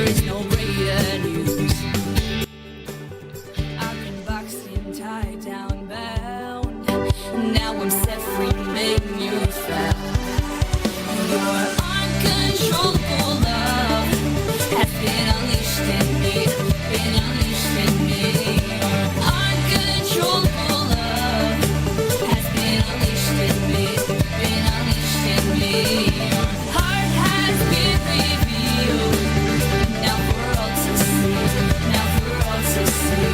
there is no greater news. I've been boxed in, tied down, bound. Now I'm set free, made new found. Your uncontrollable love has been unleashed in me, been unleashed in me. Your uncontrollable love has been unleashed in me, been unleashed in me. Your heart has been revealed, now for all to see, now for all to see.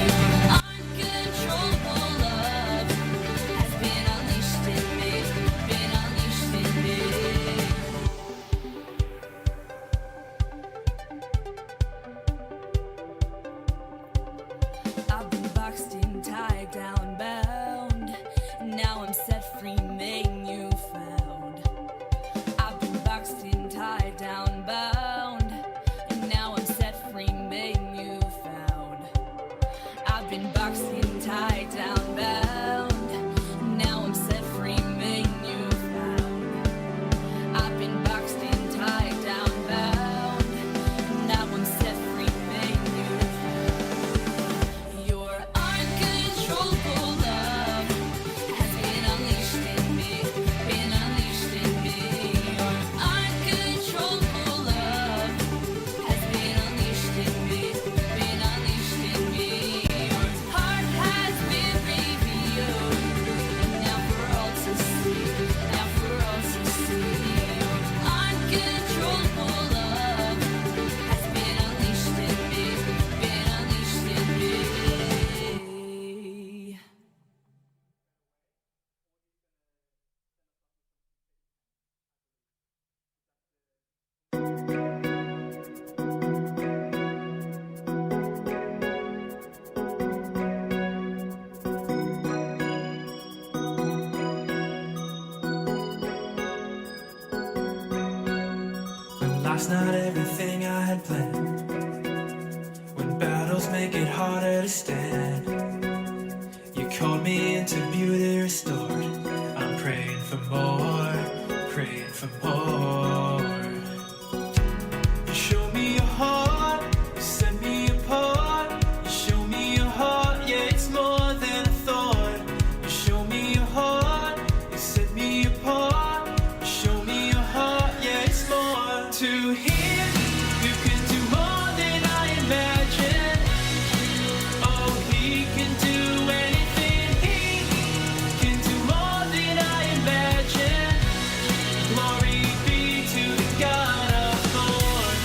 Your uncontrollable love has been unleashed in me, been unleashed in me. I've been boxed in, tied down, bound. Now I'm set free, made new found. I've been boxed in, tied down, bound. And now I'm set free, made new found. I've been boxed in, tied down, bound. Now I'm set free, made new found. I've been boxed in, tied down, bound. Now I'm set free, made new found. Your uncontrollable love has been unleashed in me, been unleashed in me. Your uncontrollable love has been unleashed in me, been unleashed in me. Your heart has been revealed, now for all to see, now for all to see. Your uncontrollable love has been unleashed in me, been unleashed in me. When life's not everything I had planned, when battles make it harder to stand, you called me into beauty restored. I'm praying for more, praying for more. You show me your heart, you set me apart. You show me your heart, yeah, it's more than I thought. You show me your heart, you set me apart. You show me your heart, yeah, it's more. To him, you can do more than I imagine. Oh, he can do anything. He can do more than I imagine. Glory be to the God of more.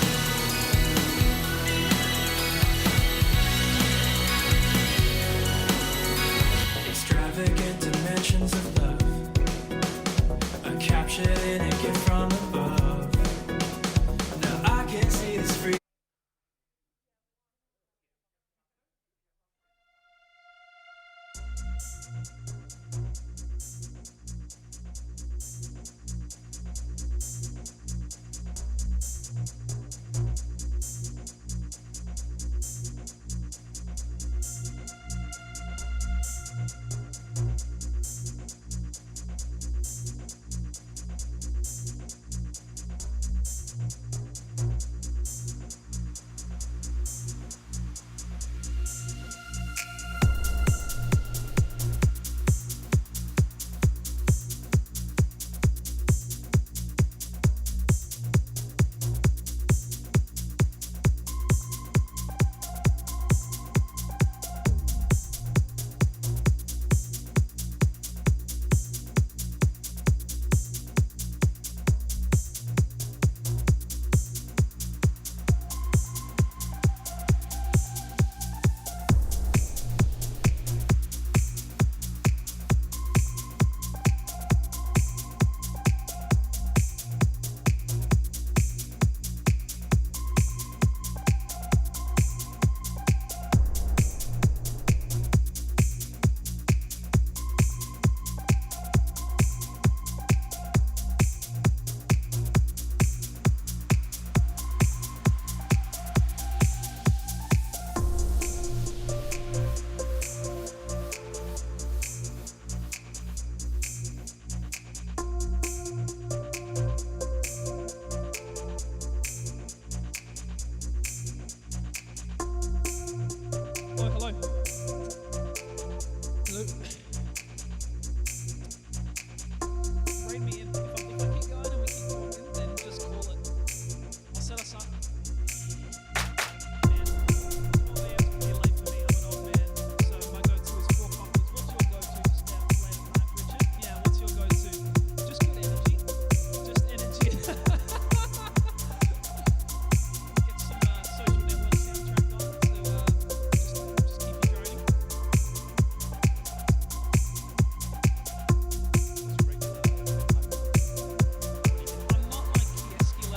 Extravagant dimensions of love are captured in a gift from above. Now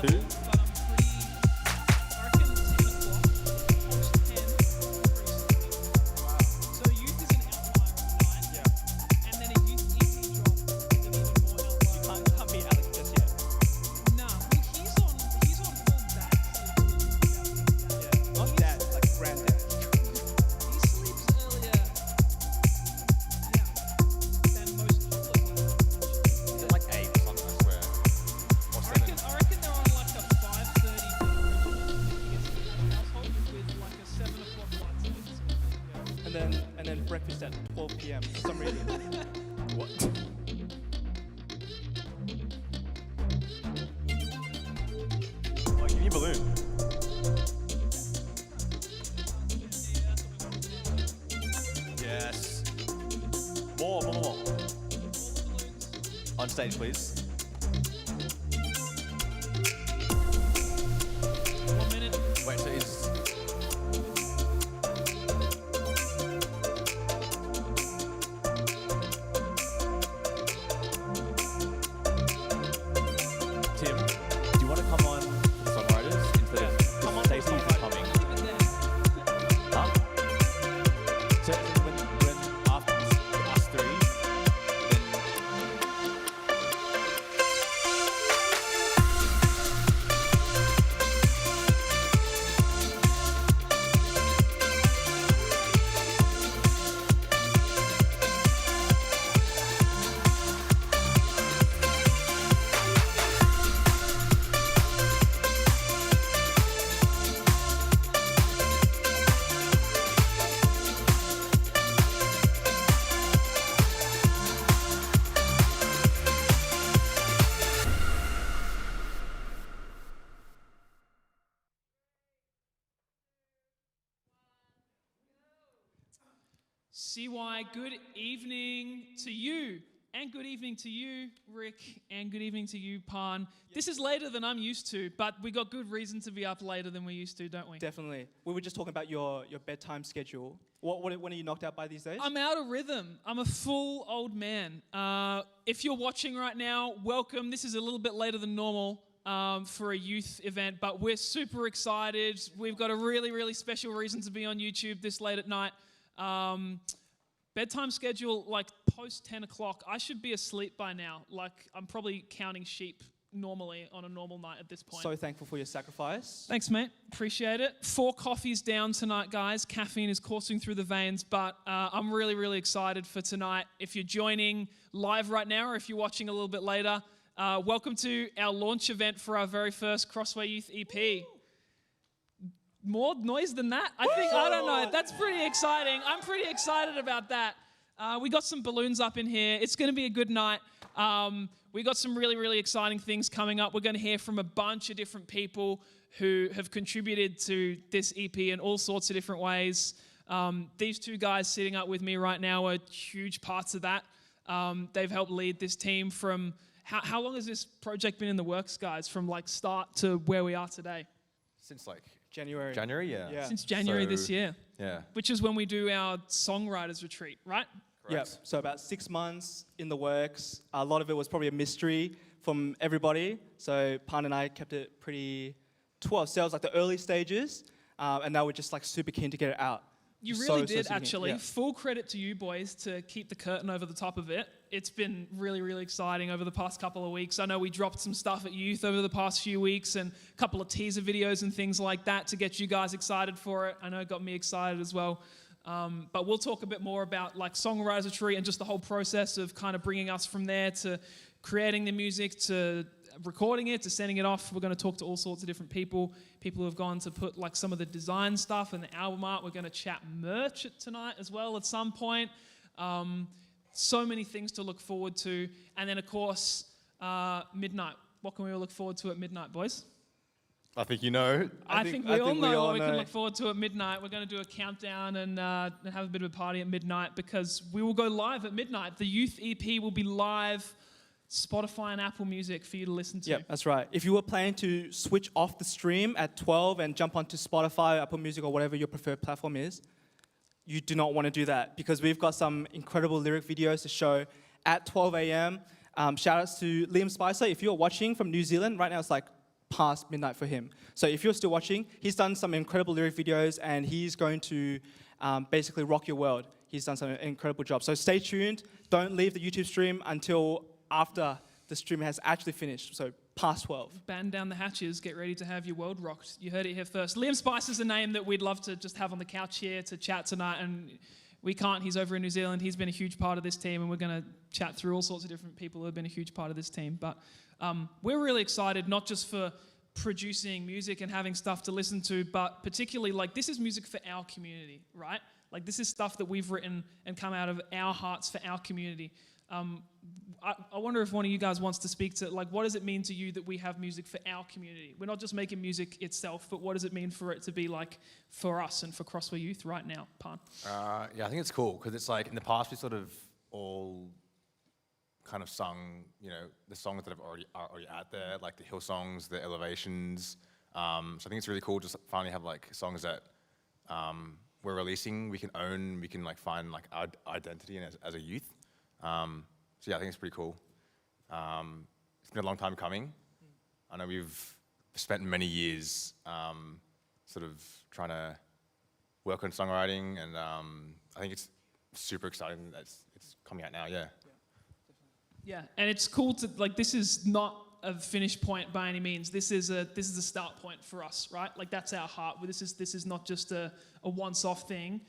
2. but I reckon 10 o'clock, post 10, pretty solid. So youth is an outlier at 9, and then a youth EP drop is an even more outlier. Can't be Alex just yet. Nah, well, he's on full back. Not dad, like granddad. He sleeps earlier, than most people. Is it like 8 or something, I swear? Or I 7? reckon they're on like a 5:30 household with like a 7 o'clock lights on. And then breakfast at 12 p.m. for some reason. What? Oh, give me a balloon. Yes. More. On stage, please. 1 minute. Wait, so is... Tim, do you want to come on the Songwriters instead of... Come on, Stacey is Songwriters. coming. Keep it there. Huh? So when after us three, then... CY, good evening to you. And good evening to you, Rick. And good evening to you, Pan. This is later than I'm used to, but we got good reason to be up later than we used to, don't we? Definitely. We were just talking about your bedtime schedule. When are you knocked out by these days? I'm out of rhythm. I'm a full old man. If you're watching right now, welcome. This is a little bit later than normal for a youth event, but we're super excited. We've got a really, really special reason to be on YouTube this late at night. Bedtime schedule, like post 10 o'clock. I should be asleep by now. Like, I'm probably counting sheep normally on a normal night at this point. So thankful for your sacrifice. Thanks, mate. Appreciate it. 4 coffees down tonight, guys. Caffeine is coursing through the veins, but I'm really, really excited for tonight. If you're joining live right now or if you're watching a little bit later, welcome to our launch event for our very first Crossway Youth EP. More noise than that? I don't know. That's pretty exciting. I'm pretty excited about that. We got some balloons up in here. It's going to be a good night. We got some really, really exciting things coming up. We're going to hear from a bunch of different people who have contributed to this EP in all sorts of different ways. These 2 guys sitting up with me right now are huge parts of that. They've helped lead this team from... How long has this project been in the works, guys, from like start to where we are today? Since like... January, yeah. Since January So, this year. Yeah. Which is when we do our Songwriters Retreat, right? Yep. So about 6 months in the works. A lot of it was probably a mystery from everybody. So Pan and I kept it pretty to ourselves, like the early stages. And now we're just like super keen to get it out. You So really did, super keen. actually. Yeah. Full credit to you boys to keep the curtain over the top of it. It's been really, really exciting over the past couple of weeks. I know we dropped some stuff at Youth over the past few weeks and a couple of teaser videos and things like that to get you guys excited for it. I know it got me excited as well. But we'll talk a bit more about like Songwriters Retreat and just the whole process of kind of bringing us from there to creating the music, to recording it, to sending it off. We're going to talk to all sorts of different people who have gone to put like some of the design stuff and the album art. We're going to chat merch tonight as well at some point. So many things to look forward to. And then, of course, midnight. What can we all look forward to at midnight, boys? I think you know. I think we all know what we can look forward to at midnight. We're going to do a countdown and have a bit of a party at midnight because we will go live at midnight. The Youth EP will be live, Spotify and Apple Music for you to listen to. Yeah, that's right. If you were planning to switch off the stream at 12 and jump onto Spotify, Apple Music, or whatever your preferred platform is, you do not want to do that because we've got some incredible lyric videos to show at 12 a.m. Shout outs to Liam Spicer. If you're watching from New Zealand, right now it's like past midnight for him. So if you're still watching, he's done some incredible lyric videos, and he's going to basically rock your world. He's done some incredible job. So stay tuned. Don't leave the YouTube stream until after the stream has actually finished. So past 12. Batten down the hatches, get ready to have your world rocked. You heard it here first. Liam Spice is a name that we'd love to just have on the couch here to chat tonight, and we can't. He's over in New Zealand. He's been a huge part of this team, and we're going to chat through all sorts of different people who have been a huge part of this team. But we're really excited, not just for producing music and having stuff to listen to, but particularly, like, this is music for our community, right? Like, this is stuff that we've written and come out of our hearts for our community. I wonder if one of you guys wants to speak to, like, what does it mean to you that we have music for our community? We're not just making music itself, but what does it mean for it to be, like, for us and for Crossway Youth right now, Pan? Yeah, I think it's cool, because it's like, in the past, we sort of all kind of sung, you know, the songs that are already out there, like the Hill songs, the Elevations. So I think it's really cool just finally have, like, songs that we're releasing, we can own, we can, like, find, like, our identity in as a youth. So yeah, I think it's pretty cool. It's been a long time coming. I know we've spent many years sort of trying to work on songwriting, and I think it's super exciting that it's coming out now, yeah. Yeah, and it's cool to, like, this is not a finish point by any means. This is a start point for us, right? Like, that's our heart. This is not just a once-off thing.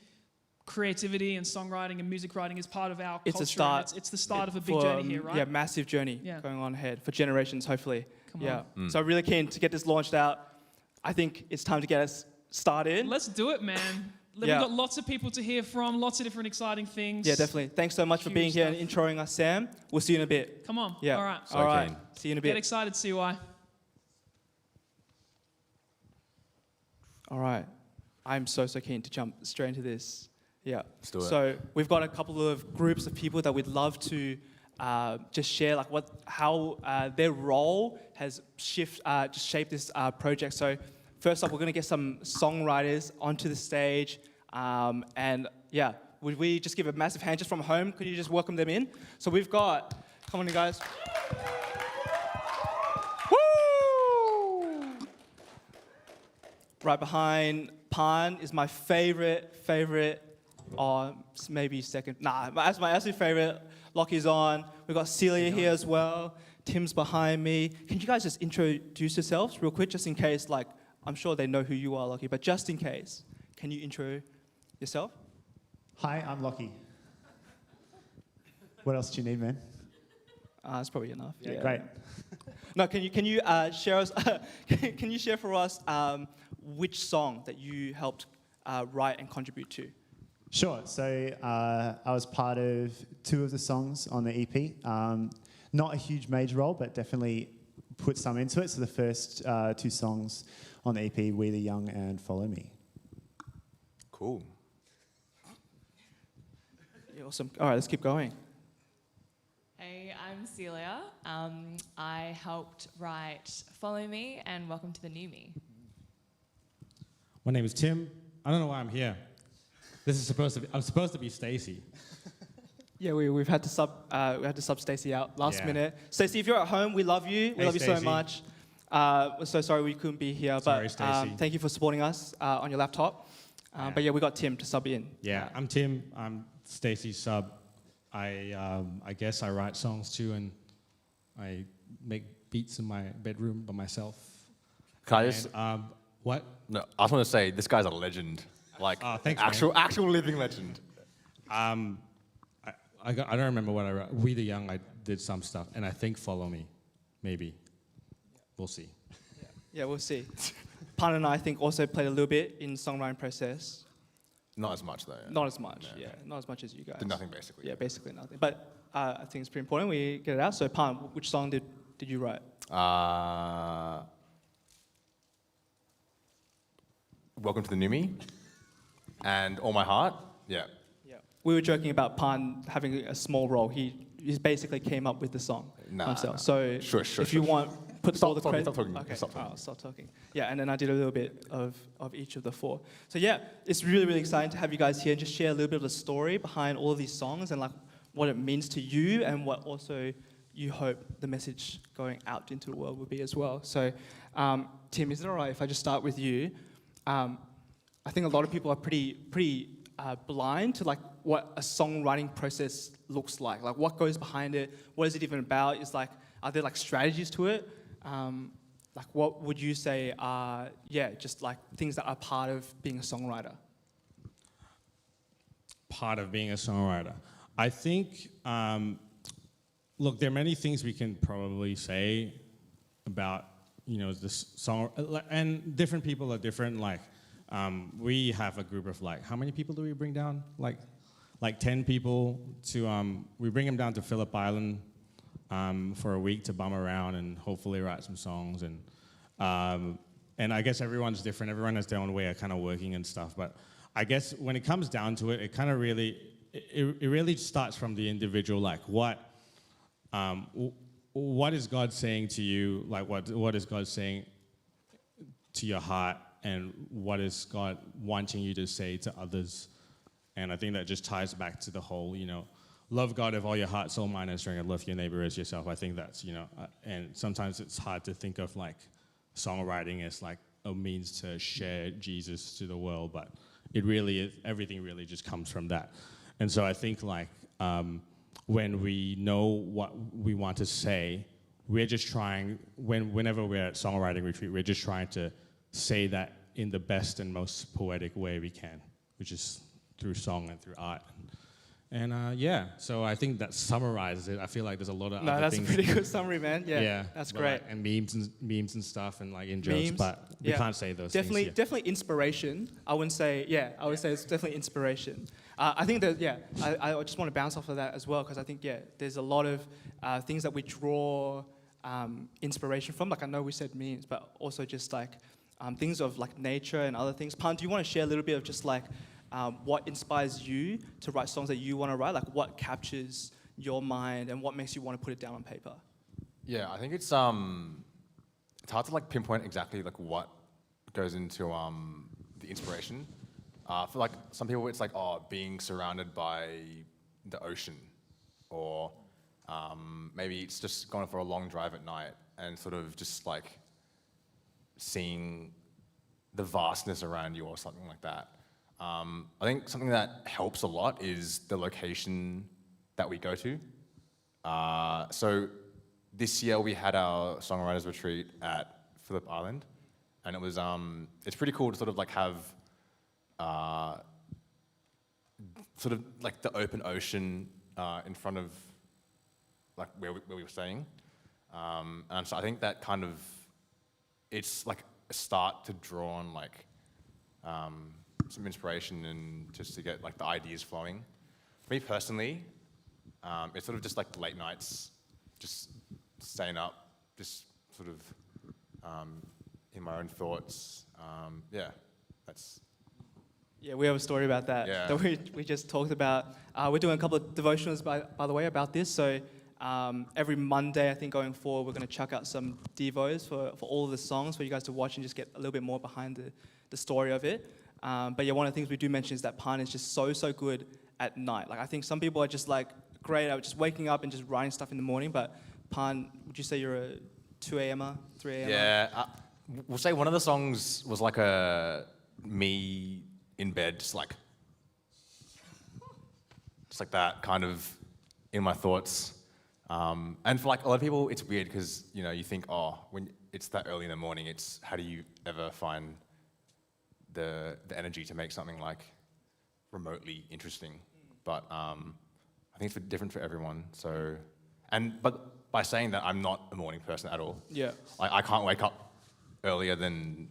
Creativity and songwriting and music writing is part of our culture. It's a start. It's the start of a big journey here, right? Yeah, massive journey going on ahead for generations, hopefully. Come on. So I'm really keen to get this launched out. I think it's time to get us started. Let's do it, man. We've got lots of people to hear from, lots of different exciting things. Yeah, definitely. Thanks so much for being here and introing us, Sam. We'll see you in a bit. Come on. Yeah. All right. So All right. keen. See you in a bit. Get excited, CY. All right. I'm so keen to jump straight into this. Yeah. Let's do it. So we've got a couple of groups of people that we'd love to just share, like, how their role has just shaped this project. So first up, we're going to get some songwriters onto the stage. And yeah, would we just give a massive hand just from home? Could you just welcome them in? So we've got, come on, you guys. Woo! Right behind Pan is my favorite, or maybe second. Nah, that's my absolute favorite. Lockie's on. We've got Celia here as well. Tim's behind me. Can you guys just introduce yourselves real quick, just in case, like, I'm sure they know who you are, Lockie, but just in case, can you intro yourself? Hi, I'm Lockie. What else do you need, man? That's probably enough. Yeah, great. No, can you share us? Can you share for us which song that you helped write and contribute to? Sure. So I was part of 2 of the songs on the EP. Not a huge major role, but definitely put some into it. So the first 2 songs on the EP, We the Young and Follow Me. Cool. Yeah, awesome. All right, let's keep going. Hey, I'm Celia. I helped write Follow Me and Welcome to the New Me. My name is Tim. I don't know why I'm here. I'm supposed to be Stacy. Yeah, we've had to sub Stacey out last minute. Stacey, if you're at home, we love you. We love you so much. We're so sorry we couldn't be here, Sorry, but thank you for supporting us on your laptop. But yeah, we got Tim to sub in. Yeah, I'm Tim. I'm Stacy's sub. I guess I write songs too, and I make beats in my bedroom by myself. Can I just... what? No, I just want to say, this guy's a legend. Like, thanks, actual living legend. I don't remember what I wrote. We the Young, I did some stuff, and I think Follow Me, maybe. We'll see. Yeah, we'll see. Pan and I think also played a little bit in the songwriting process. Not as much, though. Not as much, No. not as much as you guys. Did nothing, basically. Yeah, basically nothing. But I think it's pretty important we get it out. So Pan, which song did you write? Welcome to the New Me. And All My Heart. Yeah. Yeah. We were joking about Pan having a small role. He basically came up with the song himself. Nah. So Sure, if you want, put all the credit. Stop talking. Okay, Stop talking. I'll stop talking. Yeah, and then I did a little bit of each of the 4. So yeah, it's really, really exciting to have you guys here and just share a little bit of the story behind all of these songs and like what it means to you and what also you hope the message going out into the world would be as well. So, Tim, is it all right if I just start with you? I think a lot of people are pretty blind to like what a songwriting process looks like what goes behind it, what is it even about? Is like, are there like strategies to it? Like, what would you say are, just like things that are part of being a songwriter? Part of being a songwriter. I think, look, there are many things we can probably say about, this song, and different people are different. Like, we have a group of how many people do we bring down? Like 10 people to, we bring them down to Phillip Island for a week to bum around and hopefully write some songs. And I guess everyone's different. Everyone has their own way of kind of working and stuff. But I guess when it comes down to it, it kind of really, it really starts from the individual. Like what is God saying to you? Like what is God saying to your heart? And what is God wanting you to say to others? And I think that just ties back to the whole, love God with all your heart, soul, mind, and strength, and love your neighbor as yourself. I think that's, and sometimes it's hard to think of songwriting as a means to share Jesus to the world, but it really is, everything really just comes from that. And so I think when we know what we want to say, we're just trying, whenever we're at songwriting retreat, we're just trying to say that in the best and most poetic way we can, which is through song and through art. And so I think that summarizes it. I feel like there's a lot of other that's things. a pretty good summary, man. Yeah, that's great. And memes and stuff and in jokes, but we can't say those things here. Definitely inspiration. I wouldn't say, I would say it's definitely inspiration. I think that, I just want to bounce off of that as well, because I think, there's a lot of things that we draw inspiration from. I know we said memes, but also just things of nature and other things. Pan, do you want to share a little bit of just what inspires you to write songs that you want to write? What captures your mind and what makes you want to put it down on paper? Yeah, I think it's hard to pinpoint exactly what goes into the inspiration. For some people, it's being surrounded by the ocean, or maybe it's just going for a long drive at night and sort of just seeing the vastness around you or something like that. I think something that helps a lot is the location that we go to. So this year we had our Songwriters Retreat at Phillip Island, and it was it's pretty cool to sort of have sort of the open ocean in front of where we were staying, and so I think that kind of it's a start to draw on some inspiration and just to get the ideas flowing. For me personally, it's sort of just late nights, just staying up, just sort of in my own thoughts. That's. Yeah, we have a story about that that we just talked about. We're doing a couple of devotionals, by the way, about this. So every Monday, I think going forward, we're going to chuck out some devos for all of the songs for you guys to watch and just get a little bit more behind the story of it. But one of the things we do mention is that Pan is just so good at night. I think some people are just great at just waking up and just writing stuff in the morning. But Pan, would you say you're a 2 a.m.er, 3 a.m.er? Yeah, we'll say one of the songs was a me in bed, just like that, kind of in my thoughts. And for a lot of people, it's weird because you think, when it's that early in the morning, it's how do you ever find the energy to make something remotely interesting? But I think it's different for everyone. So, but by saying that, I'm not a morning person at all. Yeah. I can't wake up earlier than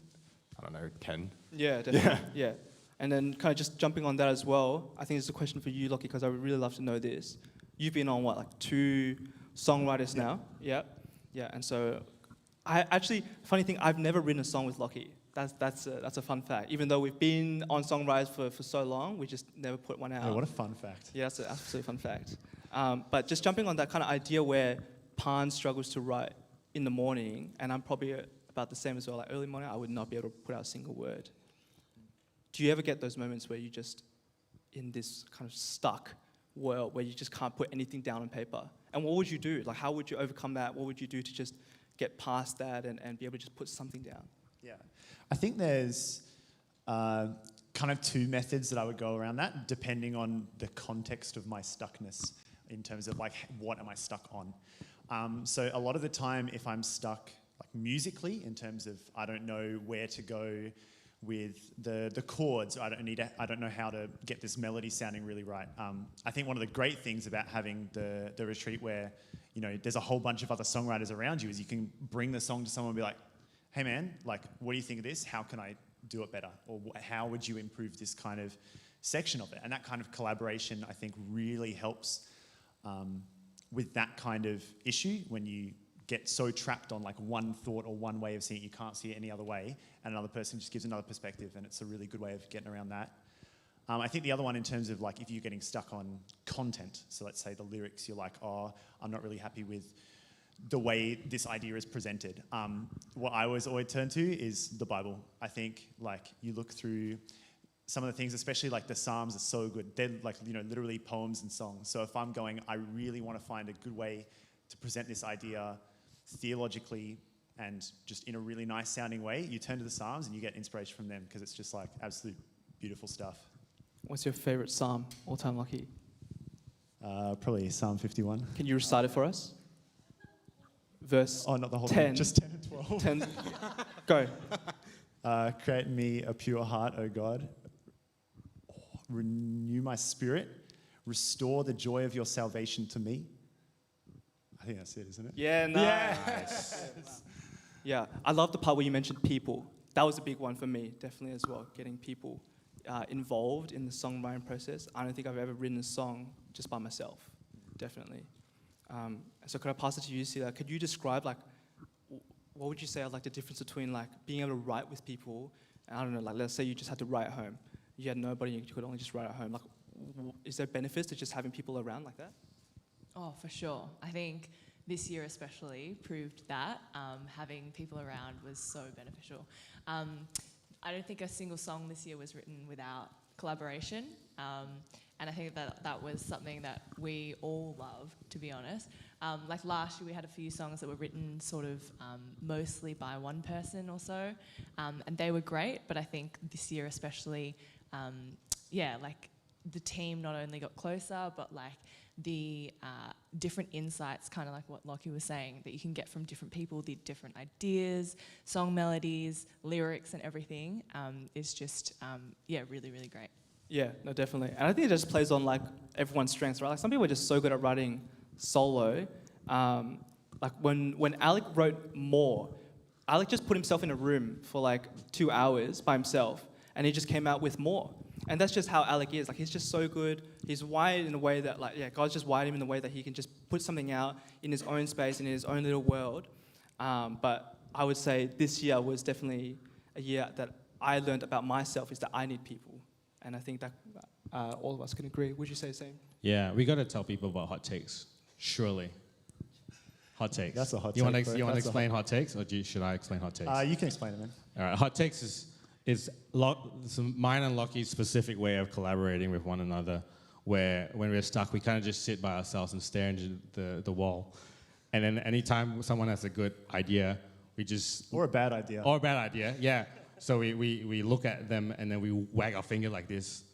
10. Yeah, definitely. Yeah. And then kind of just jumping on that as well, I think it's a question for you, Lockie, because I would really love to know this. You've been on 2 songwriters now? Yeah. Yeah. And so, funny thing, I've never written a song with Lockie. That's a fun fact. Even though we've been on Songwriters for so long, we just never put one out. Oh, what a fun fact. Yeah, that's an absolutely fun fact. But just jumping on that kind of idea where Pan struggles to write in the morning, and I'm probably about the same as well. Early morning, I would not be able to put out a single word. Do you ever get those moments where you just in this kind of stuck world where you just can't put anything down on paper? And what would you do? Like, how would you overcome that? What would you do to just get past that and be able to just put something down? Yeah. I think there's kind of two methods that I would go around that, depending on the context of my stuckness in terms of like, what am I stuck on? So a lot of the time, if I'm stuck like musically in terms of I don't know where to go with the chords, I don't know how to get this melody sounding really right. I think one of the great things about having the retreat where, you know, there's a whole bunch of other songwriters around you is you can bring the song to someone and be like, hey man, like, what do you think of this? How can I do it better? Or how would you improve this kind of section of it? And that kind of collaboration, I think, really helps with that kind of issue when you get so trapped on like one thought or one way of seeing it, you can't see it any other way, and another person just gives another perspective, and it's a really good way of getting around that. I think the other one in terms of like if you're getting stuck on content, so let's say the lyrics, you're like, oh, I'm not really happy with the way this idea is presented. What I always turn to is the Bible. I think like you look through some of the things, especially like the Psalms are so good. They're like, you know, literally poems and songs. So if I'm going, I really want to find a good way to present this idea theologically and just in a really nice sounding way, you turn to the Psalms and you get inspiration from them because it's just like absolute beautiful stuff. What's your favorite psalm, all time lucky? Probably Psalm 51. Can you recite it for us? Verse Oh, not the whole 10. thing, just 10 and 12. 10. Go. Create in me a pure heart, O God. Renew my spirit. Restore the joy of your salvation to me. I think that's it, isn't it? Yeah, nice. Yeah, I love the part where you mentioned people. That was a big one for me, definitely as well, getting people involved in the songwriting process. I don't think I've ever written a song just by myself, definitely. So could I pass it to you, Sila? Could you describe, like, what would you say are like the difference between like being able to write with people, and I don't know, like let's say you just had to write at home. You had nobody, you could only just write at home. Like, is there benefits to just having people around like that? Oh, for sure. I think this year especially proved that having people around was so beneficial. I don't think a single song this year was written without collaboration. And I think that was something that we all loved, to be honest. Like last year we had a few songs that were written sort of mostly by one person or so, and they were great, but I think this year especially, like the team not only got closer, but like the different insights, kind of like what Lockie was saying, that you can get from different people, the different ideas, song melodies, lyrics and everything is just, really, really great. Yeah, no, definitely. And I think it just plays on like everyone's strengths, right? Like some people are just so good at writing solo. Like when Alec wrote More, Alec just put himself in a room for like 2 hours by himself, and he just came out with More. And that's just how Alec is. Like he's just so good. He's wired in a way that God's just wired him in a way that he can just put something out in his own space, in his own little world. But I would say this year was definitely a year that I learned about myself is that I need people. And I think that all of us can agree. Would you say the same? Yeah, we got to tell people about hot takes. Surely. Hot takes. That's a hot you take. Want to explain hot takes, or should I explain hot takes? You can explain it, man. All right, hot takes is mine and Lockie's specific way of collaborating with one another, where when we're stuck, we kind of just sit by ourselves and stare into the wall. And then anytime someone has a good idea, we just... Or a bad idea, yeah. So we look at them and then we wag our finger like this,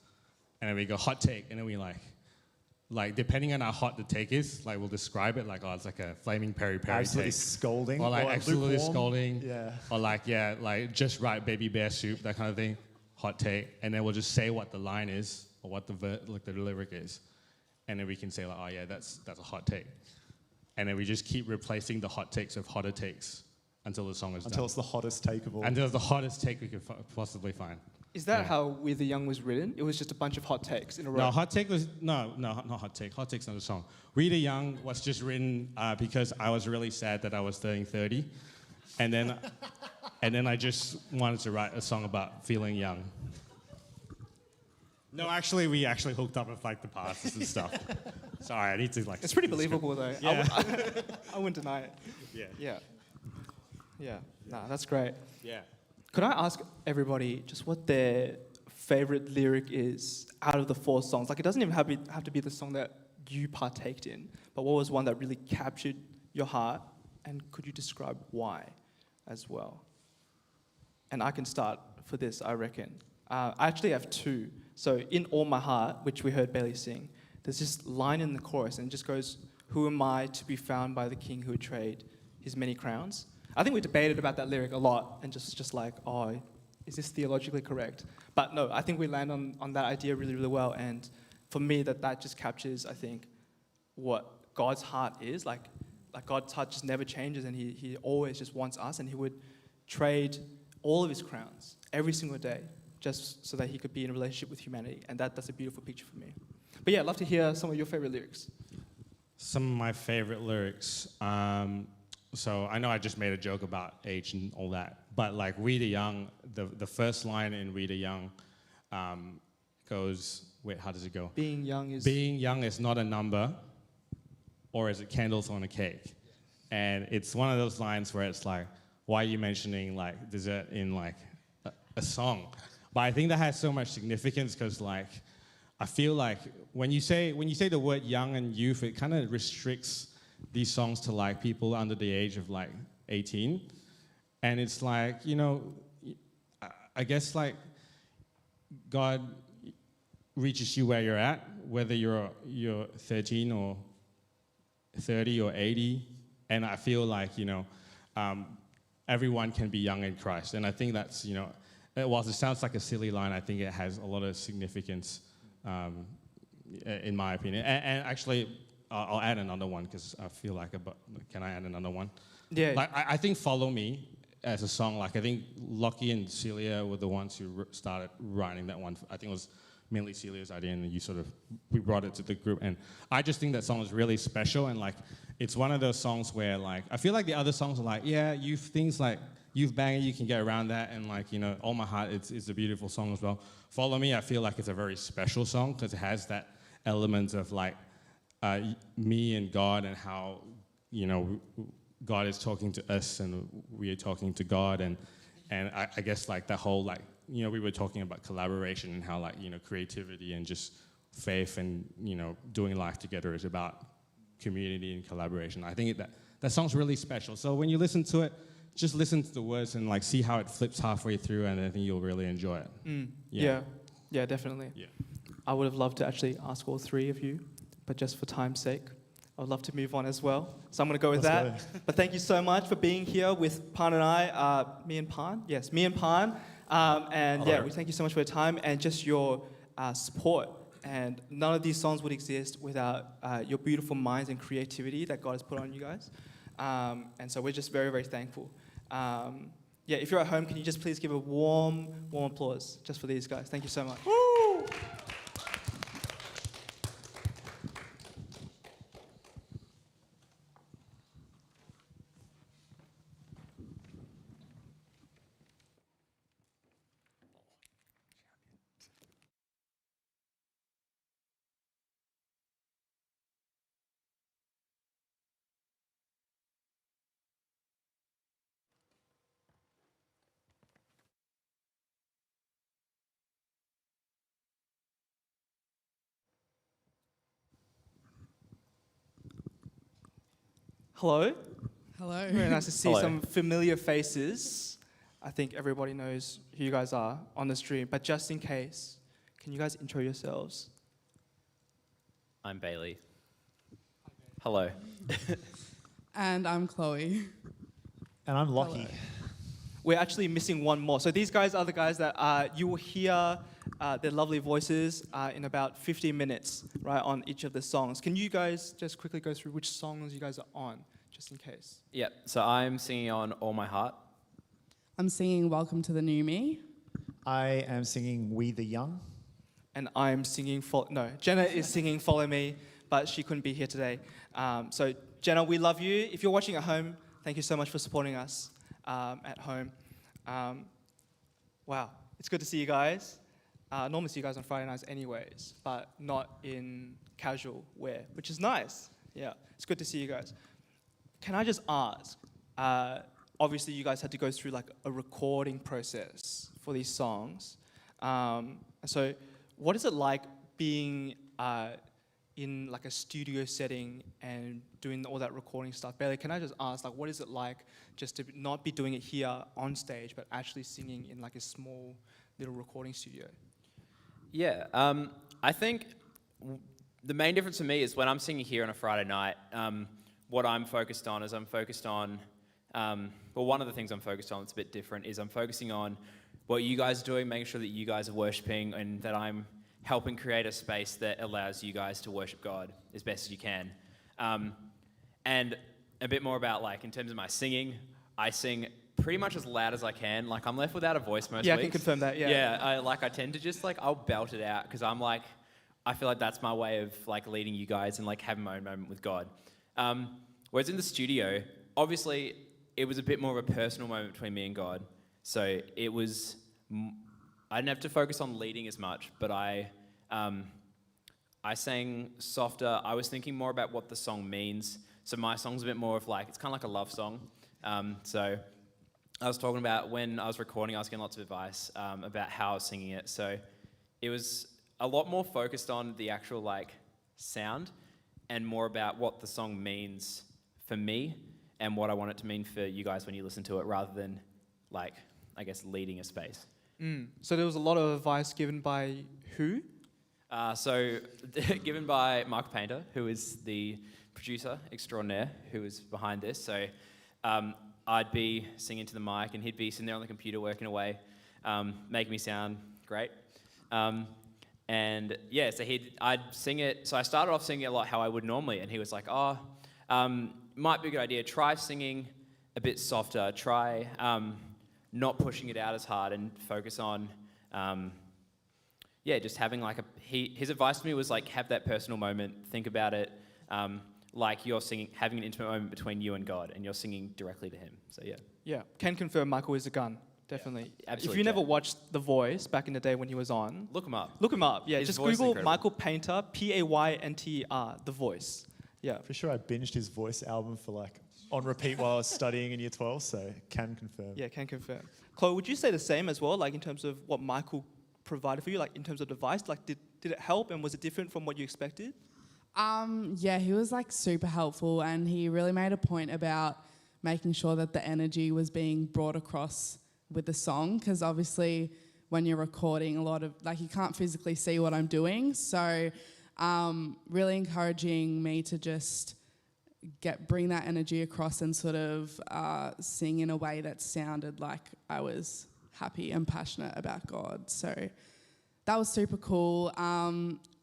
and then we go hot take, and then we like depending on how hot the take is, like we'll describe it like, oh, it's like a flaming peri-peri absolutely take. Scolding, or like absolutely lukewarm. Scolding, yeah, or like just right baby bear soup, that kind of thing. Hot take, and then we'll just say what the line is or what the lyric is, and then we can say like, oh yeah, that's a hot take, and then we just keep replacing the hot takes with hotter takes until the song is done. Until it's the hottest take of all. Until it's the hottest take we could possibly find. Is that how We the Young was written? It was just a bunch of hot takes in a row? No, hot take was not hot take. Hot take's not a song. We the Young was just written because I was really sad that I was turning 30, and then I just wanted to write a song about feeling young. No, actually, we hooked up with like the passes and stuff. Sorry, I need to like. It's pretty believable though. Yeah. I wouldn't deny it. Yeah. Nah, that's great. Yeah. Could I ask everybody just what their favorite lyric is out of the 4 songs? Like, it doesn't even have to be the song that you partaked in, but what was one that really captured your heart, and could you describe why as well? And I can start for this, I reckon. I actually have two. So in All My Heart, which we heard Bailey sing, there's this line in the chorus, and it just goes, "Who am I to be found by the king who would trade his many crowns?" I think we debated about that lyric a lot, and just like, oh, is this theologically correct? But no, I think we land on that idea really, really well. And for me, that just captures, I think, what God's heart is. Like God's heart just never changes, and he always just wants us, and he would trade all of his crowns every single day just so that he could be in a relationship with humanity. And that's a beautiful picture for me. But yeah, I'd love to hear some of your favorite lyrics. Some of my favorite lyrics. So I know I just made a joke about age and all that, but like We the Young, the first line in We the Young goes, wait, how does it go? Being young is not a number, or is it candles on a cake? And it's one of those lines where it's like, why are you mentioning like dessert in like a song? But I think that has so much significance because like, I feel like when you say the word young and youth, it kind of restricts these songs to like people under the age of like 18. And it's like, you know, I guess like God reaches you where you're at, whether you're 13 or 30 or 80. And I feel like, you know, everyone can be young in Christ. And I think that's, you know, whilst it sounds like a silly line, I think it has a lot of significance in my opinion. And actually, I'll add another one because I feel like, can I add another one? Yeah. Like I think Follow Me as a song, like I think Lockie and Celia were the ones who started writing that one. I think it was mainly Celia's idea, and we brought it to the group. And I just think that song is really special, and like, it's one of those songs where like, I feel like the other songs are like, yeah, things like Youth Banger, you can get around that, and like, you know, All My Heart, it's a beautiful song as well. Follow Me, I feel like it's a very special song because it has that element of like, me and God, and how, you know, God is talking to us and we are talking to God, and I guess like that whole like, you know, we were talking about collaboration and how like, you know, creativity and just faith and, you know, doing life together is about community and collaboration. I think that song's really special. So when you listen to it, just listen to the words and like see how it flips halfway through, and I think you'll really enjoy it. Yeah, definitely. Yeah. I would have loved to actually ask all three of you, but just for time's sake, I would love to move on as well. So I'm going to go with that. But thank you so much for being here with Pan and I. Me and Pan? Yes, me and Pan. And yeah, we thank you so much for your time and just your support. And none of these songs would exist without your beautiful minds and creativity that God has put on you guys. And so we're just very, very thankful. Yeah, if you're at home, can you just please give a warm applause just for these guys? Thank you so much. Woo! Hello. Hello. Very nice to see some familiar faces. I think everybody knows who you guys are on the stream, but just in case, can you guys intro yourselves? I'm Bailey. Hello. And I'm Chloe. And I'm Lockie. Hello. We're actually missing one more. So these guys are the guys that you will hear their lovely voices in about 15 minutes, right, on each of the songs. Can you guys just quickly go through which songs you guys are on, just in case? Yep, so I'm singing on All My Heart. I'm singing Welcome to the New Me. I am singing We the Young. And I'm singing, Jenna is singing Follow Me, but she couldn't be here today. So Jenna, we love you. If you're watching at home, thank you so much for supporting us at home. Wow, it's good to see you guys. Normally see you guys on Friday nights anyways, but not in casual wear, which is nice. Yeah, it's good to see you guys. Can I just ask, obviously you guys had to go through like a recording process for these songs. So what is it like being in like a studio setting and doing all that recording stuff. Bailey, can I just ask, like, what is it like just to not be doing it here on stage, but actually singing in like a small little recording studio? Yeah, I think the main difference for me is when I'm singing here on a Friday night, what I'm focused on is one of the things I'm focused on that's a bit different is I'm focusing on what you guys are doing, making sure that you guys are worshiping and that I'm helping create a space that allows you guys to worship God as best as you can. And a bit more about, like, in terms of my singing, I sing pretty much as loud as I can. Like, I'm left without a voice most weeks. Yeah, I can confirm that, yeah. Yeah, I tend to just, like, I'll belt it out because I'm like, I feel like that's my way of, like, leading you guys and, like, having my own moment with God. Whereas in the studio, obviously, it was a bit more of a personal moment between me and God. So it was, I didn't have to focus on leading as much, but I sang softer. I was thinking more about what the song means. So my song's a bit more of like, it's kind of like a love song. So I was talking about when I was recording, I was getting lots of advice about how I was singing it. So it was a lot more focused on the actual like sound and more about what the song means for me and what I want it to mean for you guys when you listen to it, rather than like, I guess, leading a space. So there was a lot of advice given by who? So given by Michael Painter, who is the producer extraordinaire who is behind this. So I'd be singing to the mic and he'd be sitting there on the computer working away, making me sound great. And yeah, so I'd sing it. So I started off singing it a lot how I would normally, and he was like, might be a good idea. Try singing a bit softer. Try not pushing it out as hard and focus on, just having like his advice to me was like, have that personal moment, think about it, like you're singing, having an intimate moment between you and God, and you're singing directly to him. So yeah. Yeah, can confirm Michael is a gun. Definitely. Yeah, absolutely. If you never watched The Voice back in the day when he was on, look him up. Look him up. Yeah, His just voice is Google incredible. Michael Painter, P-A-Y-N-T-E-R, The Voice. Yeah. For sure, I binged his Voice album for like on repeat while I was studying in year 12, so can confirm. Yeah, can confirm. Chloe, would you say the same as well, like in terms of what Michael provided for you, like in terms of device? Like did it help, and was it different from what you expected? Yeah, he was like super helpful, and he really made a point about making sure that the energy was being brought across with the song, because obviously when you're recording a lot of, like, you can't physically see what I'm doing, so really encouraging me to just bring that energy across and sort of sing in a way that sounded like I was happy and passionate about God. So that was super cool.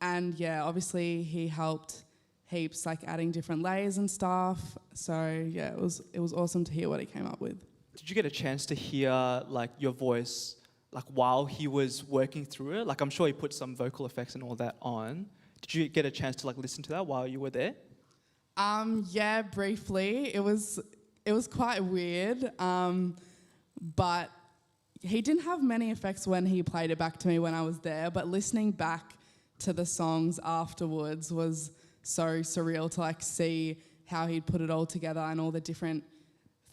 And yeah, obviously he helped heaps, like adding different layers and stuff. So yeah, it was awesome to hear what he came up with. Did you get a chance to hear like your voice like while he was working through it? Like I'm sure he put some vocal effects and all that on. Did you get a chance to like listen to that while you were there? Yeah, briefly. It was quite weird, but he didn't have many effects when he played it back to me when I was there, but listening back to the songs afterwards was so surreal to like see how he'd put it all together and all the different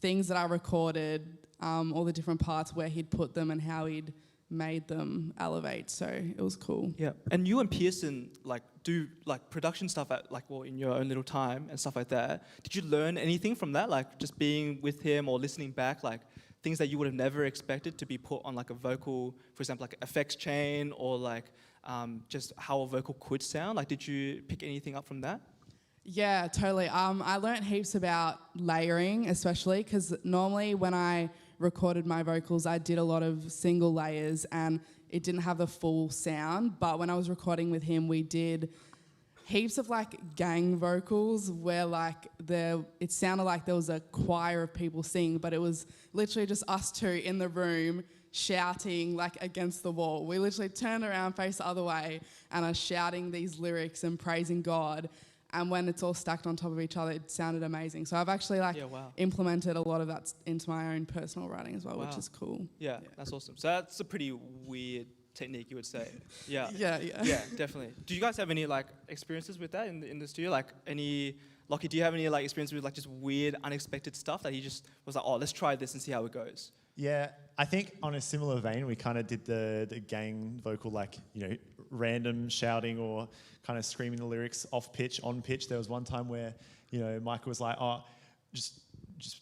things that I recorded, all the different parts where he'd put them and how he'd made them elevate. So it was cool. Yeah, and you and Pearson like do like production stuff at like in your own little time and stuff like that. Did you learn anything from that? Like just being with him or listening back, like things that you would have never expected to be put on like a vocal, for example, like effects chain or like just how a vocal could sound? Like did you pick anything up from that? Yeah, totally. I learnt heaps about layering, especially because normally when I recorded my vocals, I did a lot of single layers and it didn't have the full sound. But when I was recording with him, we did heaps of like gang vocals where like it sounded like there was a choir of people singing, but it was literally just us two in the room shouting like against the wall. We literally turned around, faced the other way, and are shouting these lyrics and praising God. And when it's all stacked on top of each other, it sounded amazing. So I've actually implemented a lot of that into my own personal writing as well, which is cool. Yeah, that's awesome. So that's a pretty weird technique, you would say. Yeah. Yeah. Yeah, definitely. Do you guys have any like experiences with that in the studio? Like Lockie, do you have any like experience with like just weird, unexpected stuff that he just was like, oh, let's try this and see how it goes? Yeah, I think on a similar vein, we kind of did the gang vocal, like, random shouting or kind of screaming the lyrics off pitch, on pitch. There was one time where, you know, Michael was like, oh, just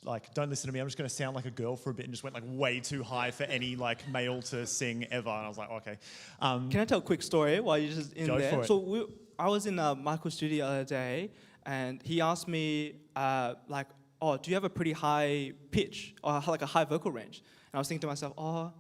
like, don't listen to me. I'm just going to sound like a girl for a bit, and just went like way too high for any like male to sing ever. And I was like, okay. Can I tell a quick story while you're just in Go there? for it. So I was in Michael's studio the other day, and he asked me like, oh, do you have a pretty high pitch or like a high vocal range? And I was thinking to myself, oh,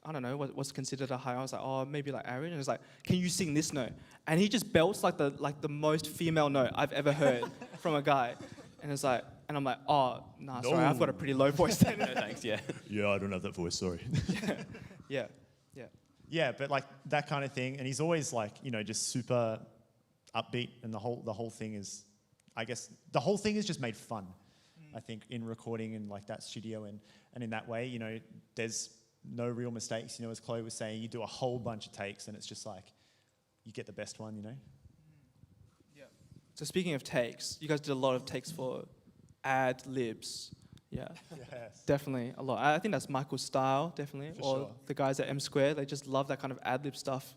I don't know, what's considered a high? I was like, oh, maybe like average. And it's like, can you sing this note? And he just belts like the most female note I've ever heard from a guy. And it's like, and I'm like, oh, nah, sorry, I've got a pretty low voice then. No thanks, yeah. Yeah, I don't have that voice, sorry. Yeah. Yeah, but like that kind of thing. And he's always like, you know, just super upbeat. And the whole thing is, I guess, the whole thing is just made fun, I think, in recording in like that studio. And in that way, you know, there's no real mistakes. You know, as Chloe was saying, you do a whole bunch of takes and it's just like, you get the best one, you know? Yeah. So speaking of takes, you guys did a lot of takes for ad-libs. Yeah, Yes. definitely a lot. I think that's Michael's style, definitely. For Or sure. the guys at M Square, they just love that kind of ad-lib stuff.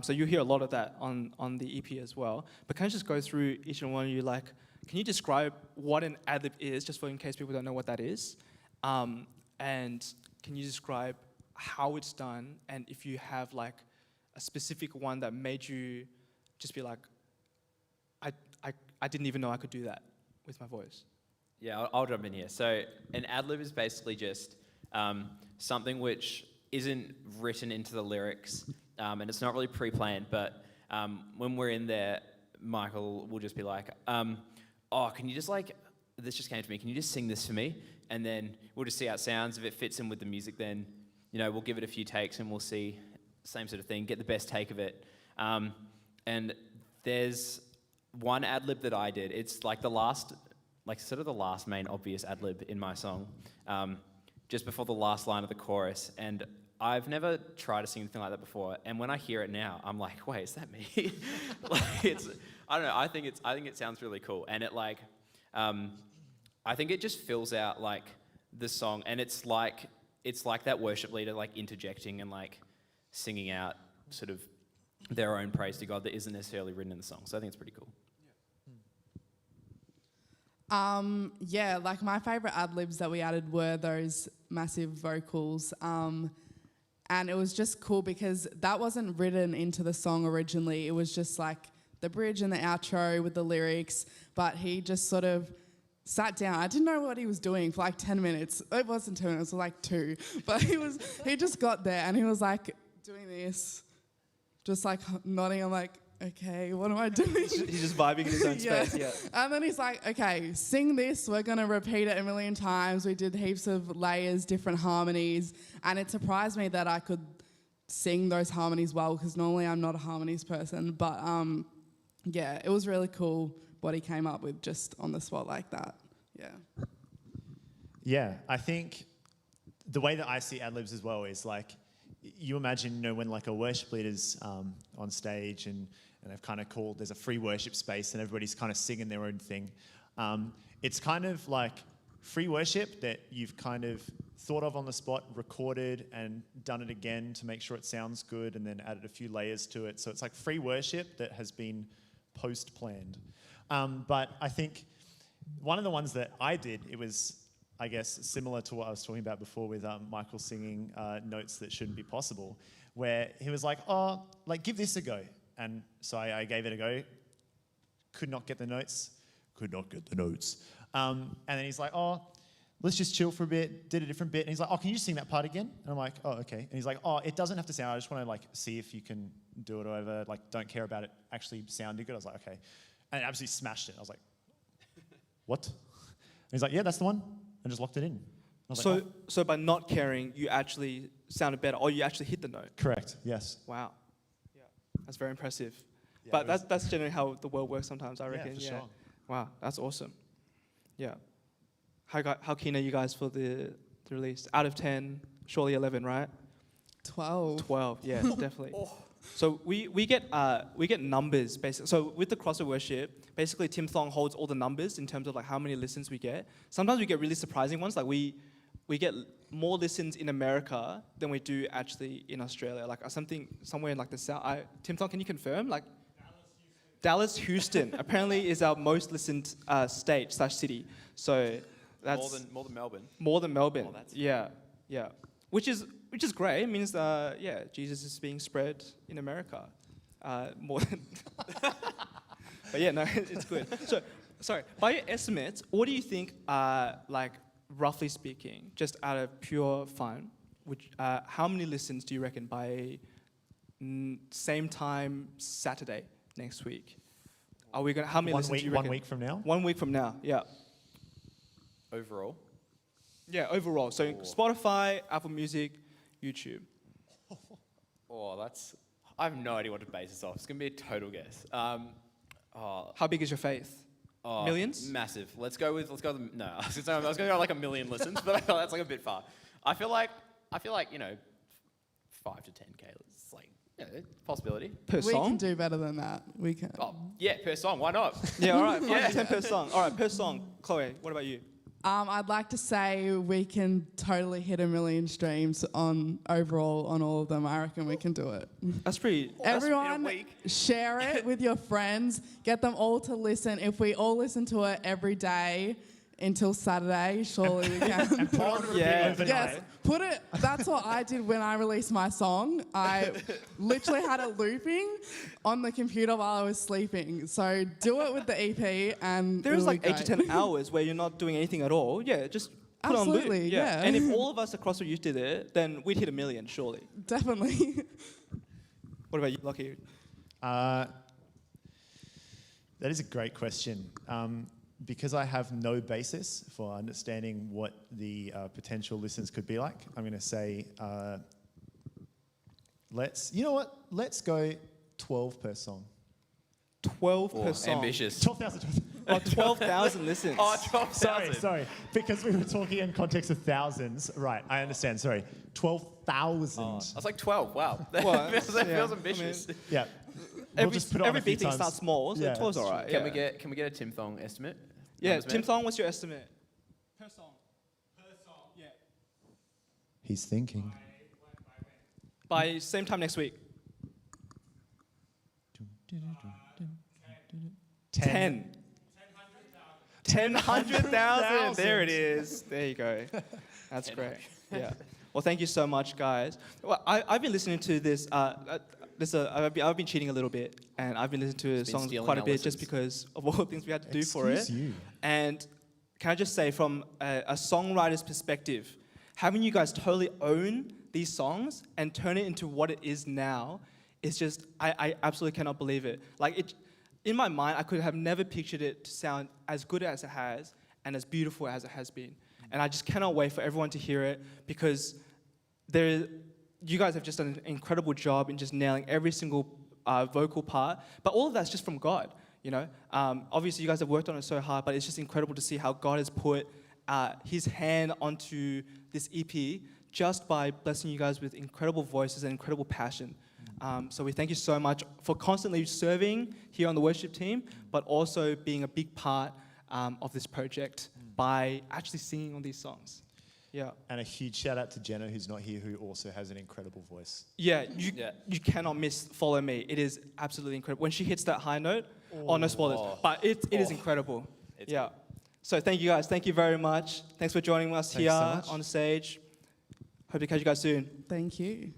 So you hear a lot of that on the EP as well. But can I just go through each and one of you, like, can you describe what an ad-lib is, just for in case people don't know what that is? And can you describe how it's done, and if you have like a specific one that made you just be like, I didn't even know I could do that with my voice? Yeah, I'll jump in here. So an ad-lib is basically just something which isn't written into the lyrics, and it's not really pre-planned, but when we're in there, Michael will just be like, oh, can you just like, this just came to me, can you just sing this for me? And then we'll just see how it sounds. If it fits in with the music, then, you know, we'll give it a few takes and we'll see, same sort of thing, get the best take of it. And there's one ad-lib that I did. It's like the last main obvious ad-lib in my song, just before the last line of the chorus. And I've never tried to sing anything like that before. And when I hear it now, I'm like, wait, is that me? Like, I don't know. I think it sounds really cool. And it like, I think it just fills out like the song, and it's like that worship leader like interjecting and like singing out sort of their own praise to God that isn't necessarily written in the song. So I think it's pretty cool. Yeah, like my favorite ad-libs that we added were those massive vocals. And it was just cool because that wasn't written into the song originally. It was just like the bridge and the outro with the lyrics, but he just sort of sat down. I didn't know what he was doing for like 10 minutes. It wasn't 10 minutes, it was like 2. But he just got there and he was like doing this, just like nodding. I'm like, okay, what am I doing? He's just vibing in his own Yeah. space, yeah. And then he's like, okay, sing this. We're going to repeat it a million times. We did heaps of layers, different harmonies. And it surprised me that I could sing those harmonies well, because normally I'm not a harmonies person. But yeah, it was really cool what he came up with just on the spot like that. Yeah. Yeah, I think the way that I see ad-libs as well is like, you imagine, you know, when like a worship leader's on stage and they've kind of called, there's a free worship space and everybody's kind of singing their own thing. It's kind of like free worship that you've kind of thought of on the spot, recorded and done it again to make sure it sounds good, and then added a few layers to it. So it's like free worship that has been post-planned. But I think one of the ones that I did, it was, I guess, similar to what I was talking about before with Michael singing notes that shouldn't be possible, where he was like, oh, like, give this a go. And so I gave it a go, could not get the notes. And then he's like, oh, let's just chill for a bit, did a different bit. And he's like, oh, can you just sing that part again? And I'm like, oh, okay. And he's like, oh, it doesn't have to sound, I just want to like see if you can do it or whatever, like don't care about it actually sounding good. I was like, okay. And it absolutely smashed it. I was like, what? And he's like, yeah, that's the one. And just locked it in. I was like, oh. So by not caring, you actually sounded better, or you actually hit the note. Correct, yes. Wow. Yeah. That's very impressive. Yeah, But that's generally how the world works sometimes, I reckon. Yeah, for sure. Wow, that's awesome. Yeah. How keen are you guys for the release? Out of 10, surely 11, right? 12. 12, yeah, definitely. So we get numbers basically. So with the crossover worship, basically Tim Thong holds all the numbers in terms of like how many listens we get. Sometimes we get really surprising ones. Like we we get more listens in America than we do actually in Australia. Like somewhere in like the south. Tim Thong, can you confirm? Like Dallas, Houston apparently is our most listened state/city. So that's more than Melbourne. More than Melbourne. Oh, that's yeah. Which is great. It means Jesus is being spread in America more than. But yeah, no, it's good. So, sorry. By your estimates, what do you think? Like roughly speaking, just out of pure fun, how many listens do you reckon by same time Saturday next week? Are we gonna? How many listens do you reckon? 1 week from now? 1 week from now, yeah. Overall? Yeah, overall. So Spotify, Apple Music, YouTube. I have no idea what to base this off. It's going to be a total guess. How big is your faith? Millions? Massive. Let's go with no. I was going to go like 1 million listens, but I feel that's like a bit far. I feel like 5 to 10K. It's like possibility. Per We song? can do better than that. We can. Oh, yeah, per song. Why not? Yeah, all right. 5 to 10 per song. All right, per song. Chloe, what about you? I'd like to say we can totally hit 1 million streams overall on all of them. I reckon we can do it. That's pretty. Everyone, share it with your friends. Get them all to listen. If we all listen to it every day until Saturday, surely we can. Yes, put it. That's what I did when I released my song. I literally had it looping on the computer while I was sleeping. So do it with the EP, and There's like 8 to 10 hours where you're not doing anything at all. Yeah, just put Absolutely, on loop. yeah. And if all of us across the youth did it, then we'd hit 1 million, surely. Definitely. What about you, Lucky? That is a great question. Because I have no basis for understanding what the potential listens could be like, I'm going to say, let's go 12 per song. 12 per song. Ambitious. 12,000. 12,000 listens. 12,000. Sorry. Because we were talking in context of thousands. Right, I understand. Sorry. 12,000. I was like 12. Wow. Well, that feels ambitious. Yeah. We'll Every, just put it on every a few big thing times. starts small, so Yeah, 12's all right. Can we get a Tim Thong estimate? Yeah, Numbers, Tim man? Thong, what's your estimate? Per song. Yeah. He's thinking. By same time next week. 10. 10,000. There it is. There you go. That's great. Yeah. Well, thank you so much, guys. Well, I've been listening to this. I've been cheating a little bit, and I've been listening to the songs quite a bit just because of all the things we had to do for it. You. And can I just say, from a songwriter's perspective, having you guys totally own these songs and turn it into what it is now, is just, I absolutely cannot believe it. Like, in my mind, I could have never pictured it to sound as good as it has and as beautiful as it has been. And I just cannot wait for everyone to hear it, because you guys have just done an incredible job in just nailing every single vocal part. But all of that's just from God, you know. Obviously, you guys have worked on it so hard, but it's just incredible to see how God has put His hand onto this EP just by blessing you guys with incredible voices and incredible passion. So we thank you so much for constantly serving here on the worship team, but also being a big part of this project by actually singing on these songs. Yeah. And a huge shout out to Jenna, who's not here, who also has an incredible voice. Yeah, you cannot miss Follow Me. It is absolutely incredible. When she hits that high note, no spoilers, but it is incredible. Yeah. So thank you guys. Thank you very much. Thanks for joining us here on stage. Hope to catch you guys soon. Thank you.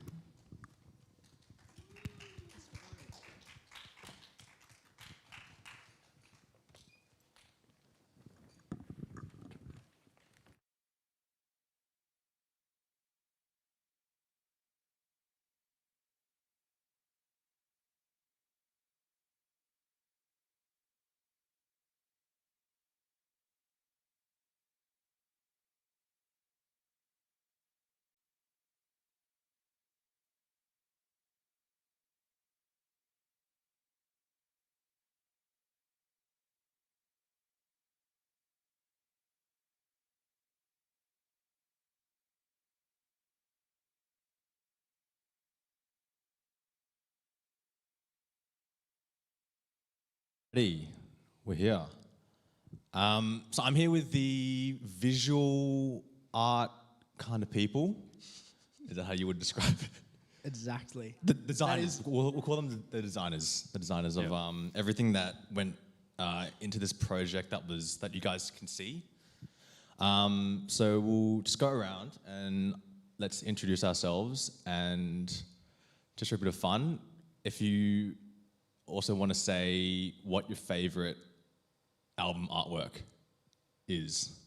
We're here. So I'm here with the visual art kind of people. Is that how you would describe it? Exactly. The designers. We'll call them the designers. The designers of everything that went into this project that you guys can see. So we'll just go around and let's introduce ourselves and just for a bit of fun. If you also want to say what your favorite album artwork is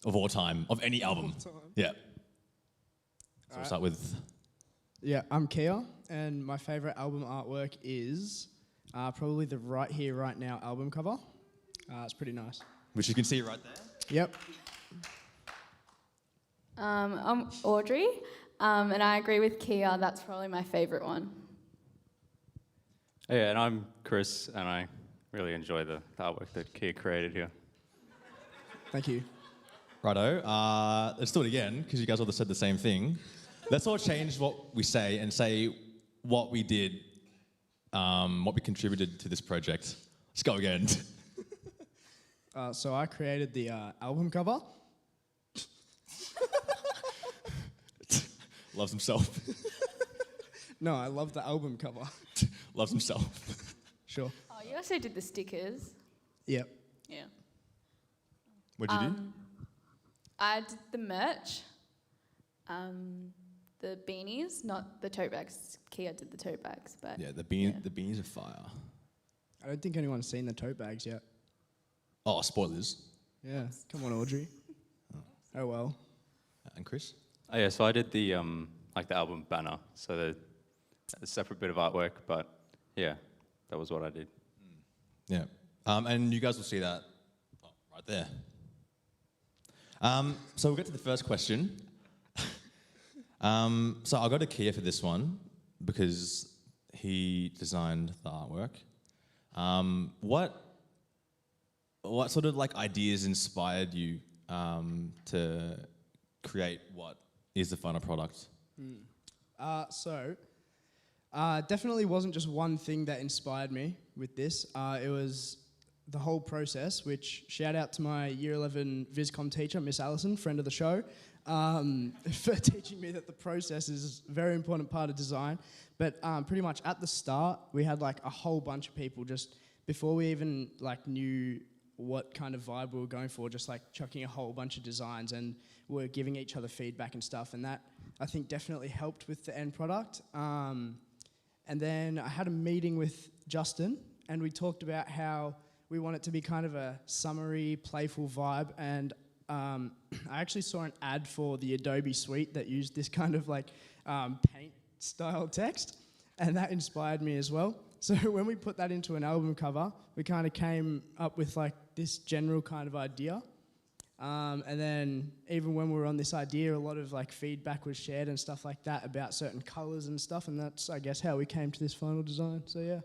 of all time, of any album. Yeah. So we'll start with... Yeah, I'm Kia, and my favorite album artwork is probably the Right Here, Right Now album cover. It's pretty nice. Which you can see right there. Yep. I'm Audrey, and I agree with Kia, that's probably my favorite one. Yeah, and I'm Chris, and I really enjoy the artwork that Kia created here. Thank you. Righto. Let's do it again, because you guys all said the same thing. Let's all change what we say and say what we did, what we contributed to this project. Let's go again. So I created the album cover. Loves himself. No, I love the album cover. Loves himself. Sure. Oh, you also did the stickers. Yep. Yeah. What'd you do? I did the merch, the beanies, not the tote bags. Kia did the tote bags, but Yeah, the beanies are fire. I don't think anyone's seen the tote bags yet. Oh, spoilers. Yeah. Come on, Audrey. Oh well. And Chris? Oh yeah, so I did the like the album banner, so a separate bit of artwork, but yeah, that was what I did. Yeah. And you guys will see that right there. So we'll get to the first question. So I'll go to Kia for this one because he designed the artwork. What sort of like ideas inspired you to create what is the final product? Definitely wasn't just one thing that inspired me with this. It was the whole process, which shout out to my year 11 Viscom teacher, Miss Allison, friend of the show, for teaching me that the process is a very important part of design. But pretty much at the start, we had like a whole bunch of people just before we even like knew what kind of vibe we were going for, just like chucking a whole bunch of designs, and we're giving each other feedback and stuff, and that I think definitely helped with the end product. And then I had a meeting with Justin, and we talked about how we want it to be kind of a summery, playful vibe, and I actually saw an ad for the Adobe Suite that used this kind of like paint style text, and that inspired me as well. So when we put that into an album cover, we kind of came up with like this general kind of idea. And then even when we were on this idea, a lot of like feedback was shared and stuff like that about certain colors and stuff, and that's, I guess, how we came to this final design. So yeah.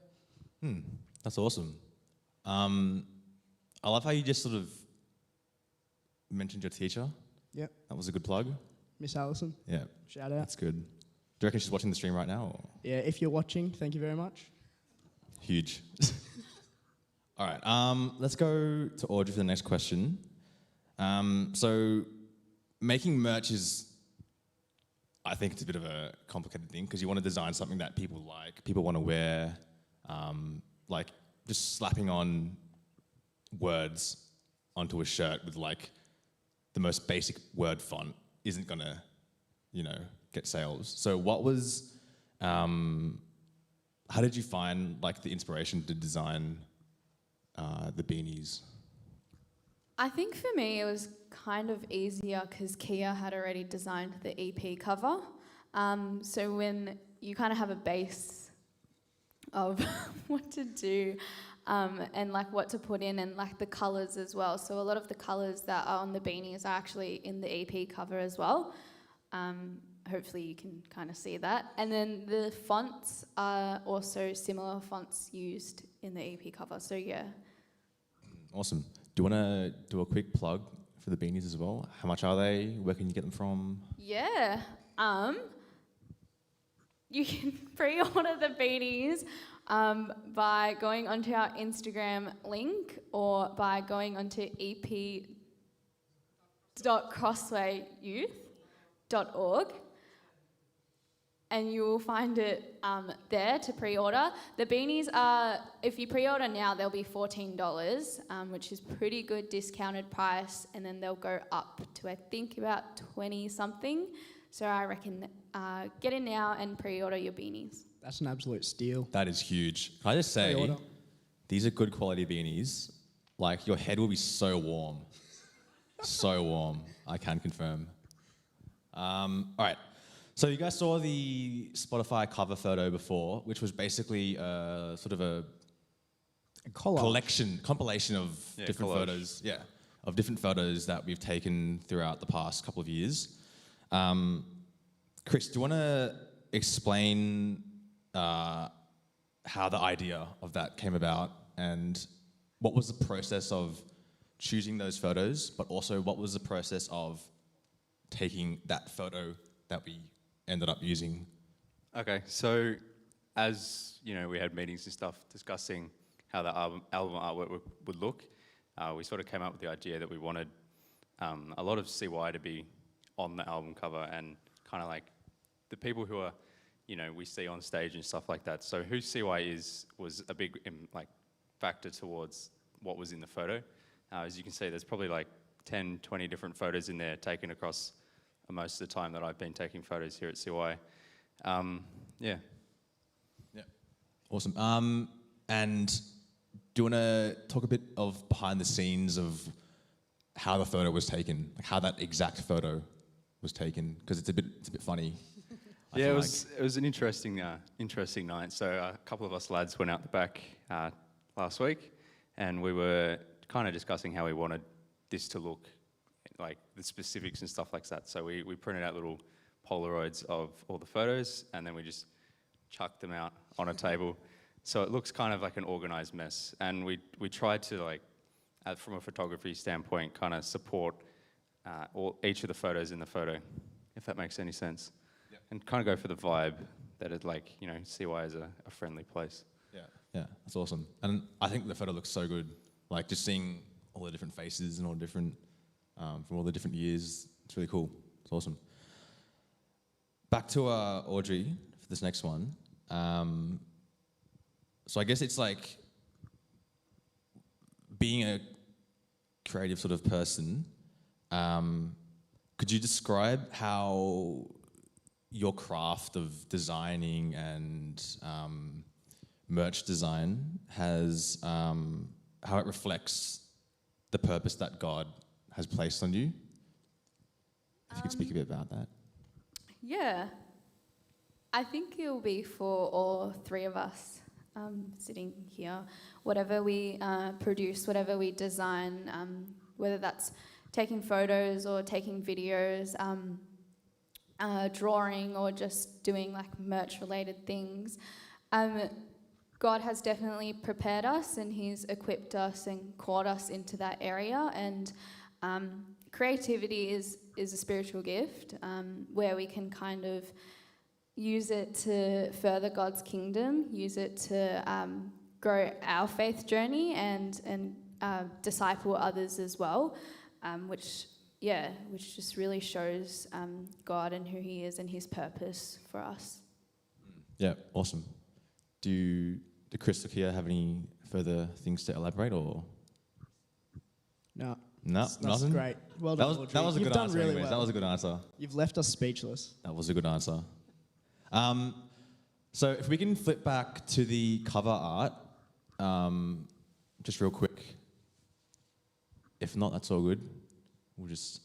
That's awesome. I love how you just sort of mentioned your teacher. Yep. That was a good plug. Miss Allison. Yeah. Shout out. That's good. Do you reckon she's watching the stream right now? Or? Yeah, if you're watching, thank you very much. Huge. All right, let's go to Audrey for the next question. So making merch is, I think it's a bit of a complicated thing because you want to design something that people like, people want to wear, like just slapping on words onto a shirt with like the most basic word font isn't gonna, get sales. So what was, how did you find like the inspiration to design the beanies? I think for me it was kind of easier because Kia had already designed the EP cover. So when you kind of have a base of what to do and like what to put in and like the colours as well. So a lot of the colours that are on the beanies are actually in the EP cover as well. Hopefully you can kind of see that. And then the fonts are also similar fonts used in the EP cover. So yeah. Awesome. Do you want to do a quick plug for the beanies as well? How much are they? Where can you get them from? Yeah. You can pre-order the beanies by going onto our Instagram link or by going onto ep.crosswayouth. beanies.org. And you will find it there to pre-order. The beanies are, if you pre-order now, they'll be $14, which is pretty good discounted price, and then they'll go up to, I think, about 20-something. So I reckon get in now and pre-order your beanies. That's an absolute steal. That is huge. Can I just say, Pre-order. these are good quality beanies. Like, your head will be so warm. So warm, I can confirm. All right. So you guys saw the Spotify cover photo before, which was basically sort of a compilation of different collage. photos. Yeah, of different photos that we've taken throughout the past couple of years. Chris, do you want to explain how the idea of that came about, and what was the process of choosing those photos, but also what was the process of taking that photo that we ended up using? Okay, so as you know, we had meetings and stuff discussing how the album artwork would look. We sort of came up with the idea that we wanted a lot of CY to be on the album cover, and kind of like the people who are, you know, we see on stage and stuff like that. So who CY is was a big factor towards what was in the photo. As you can see, there's probably like 10, 20 different photos in there taken across most of the time that I've been taking photos here at CY. Yeah. Awesome. And do you want to talk a bit of behind the scenes of how the photo was taken, like how that exact photo was taken? Because it's a bit funny. Yeah, it was an interesting night. So a couple of us lads went out the back last week, and we were kind of discussing how we wanted this to look, like the specifics and stuff like that. So we printed out little Polaroids of all the photos, and then we just chucked them out on a table. So it looks kind of like an organized mess. And we tried to, like, from a photography standpoint, kind of support each of the photos in the photo, if that makes any sense. Yep. And kind of go for the vibe that it, like, you know, CY is a friendly place. Yeah, that's awesome. And I think the photo looks so good. Like, just seeing all the different faces and all the different, from all the different years, it's really cool. It's awesome. Back to Audrey for this next one. So I guess it's like being a creative sort of person. Could you describe how your craft of designing and merch design has, how it reflects the purpose that God has placed on you? If you could speak a bit about that. Yeah. I think it will be for all three of us sitting here. Whatever we produce, whatever we design, whether that's taking photos or taking videos, drawing, or just doing like merch-related things, God has definitely prepared us, and He's equipped us and called us into that area. And creativity is a spiritual gift where we can kind of use it to further God's kingdom, use it to grow our faith journey and disciple others as well, which just really shows God and who He is and His purpose for us. Yeah, awesome. Do Chris or Kia have any further things to elaborate, or? No. No, That's nothing? great. Well done, Audrey. That was a You've good done answer really anyways. well. That was a good answer. You've left us speechless. That was a good answer. So if we can flip back to the cover art, just real quick. If not, that's all good. We'll just...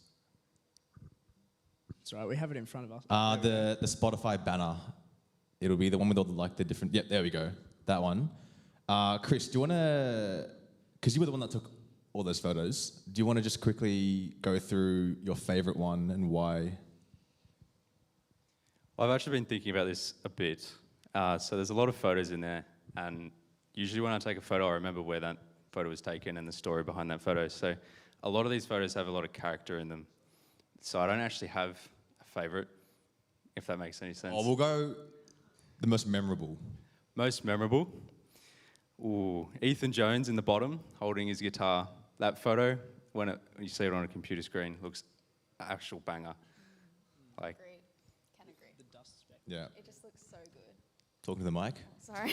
That's right, we have it in front of us. The Spotify banner. It'll be the one with all the different... Yep, there we go. That one. Chris, do you want to... Because you were the one that took all those photos. Do you want to just quickly go through your favorite one and why? Well, I've actually been thinking about this a bit. So there's a lot of photos in there, and usually when I take a photo, I remember where that photo was taken and the story behind that photo. So a lot of these photos have a lot of character in them. So I don't actually have a favorite, if that makes any sense. Oh, we'll go the most memorable. Most memorable? Ooh, Ethan Jones in the bottom, holding his guitar. That photo, when you see it on a computer screen, looks actual banger. Like, Agreed. Can agree. The dust speck. Yeah. It just looks so good. Talking to the mic. Sorry.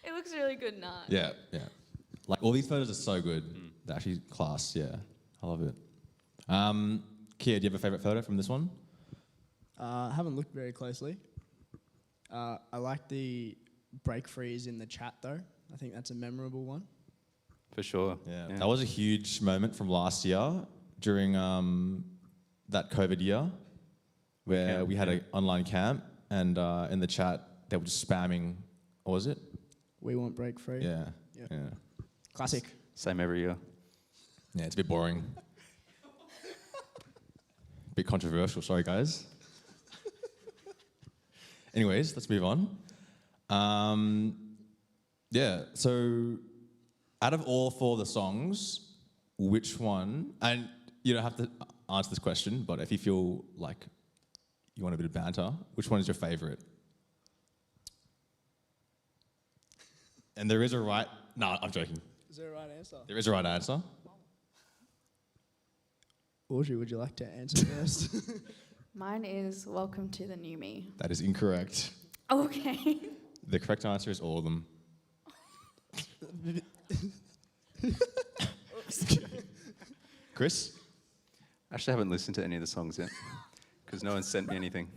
It looks really good now. Yeah, yeah. Like all these photos are so good. They're actually class. Yeah, I love it. Kia, do you have a favorite photo from this one? I haven't looked very closely. I like the break freeze in the chat though. I think that's a memorable one. for sure. Yeah. That was a huge moment from last year during that COVID year, where we had an online camp, and in the chat they were just spamming. What was it? We want break free. Yeah. Yep. Yeah. Classic. Same every year. Yeah, it's a bit boring. Bit controversial, sorry guys. Anyways, let's move on. Yeah, so out of all four of the songs, which one, and you don't have to answer this question, but if you feel like you want a bit of banter, which one is your favorite? And there is a right, no, I'm joking. Is there a right answer? There is a right answer. Audrey, would you like to answer first? Mine is Welcome to the New Me. That is incorrect. Okay. The correct answer is all of them. Chris? Actually, I haven't listened to any of the songs yet because no one sent me anything.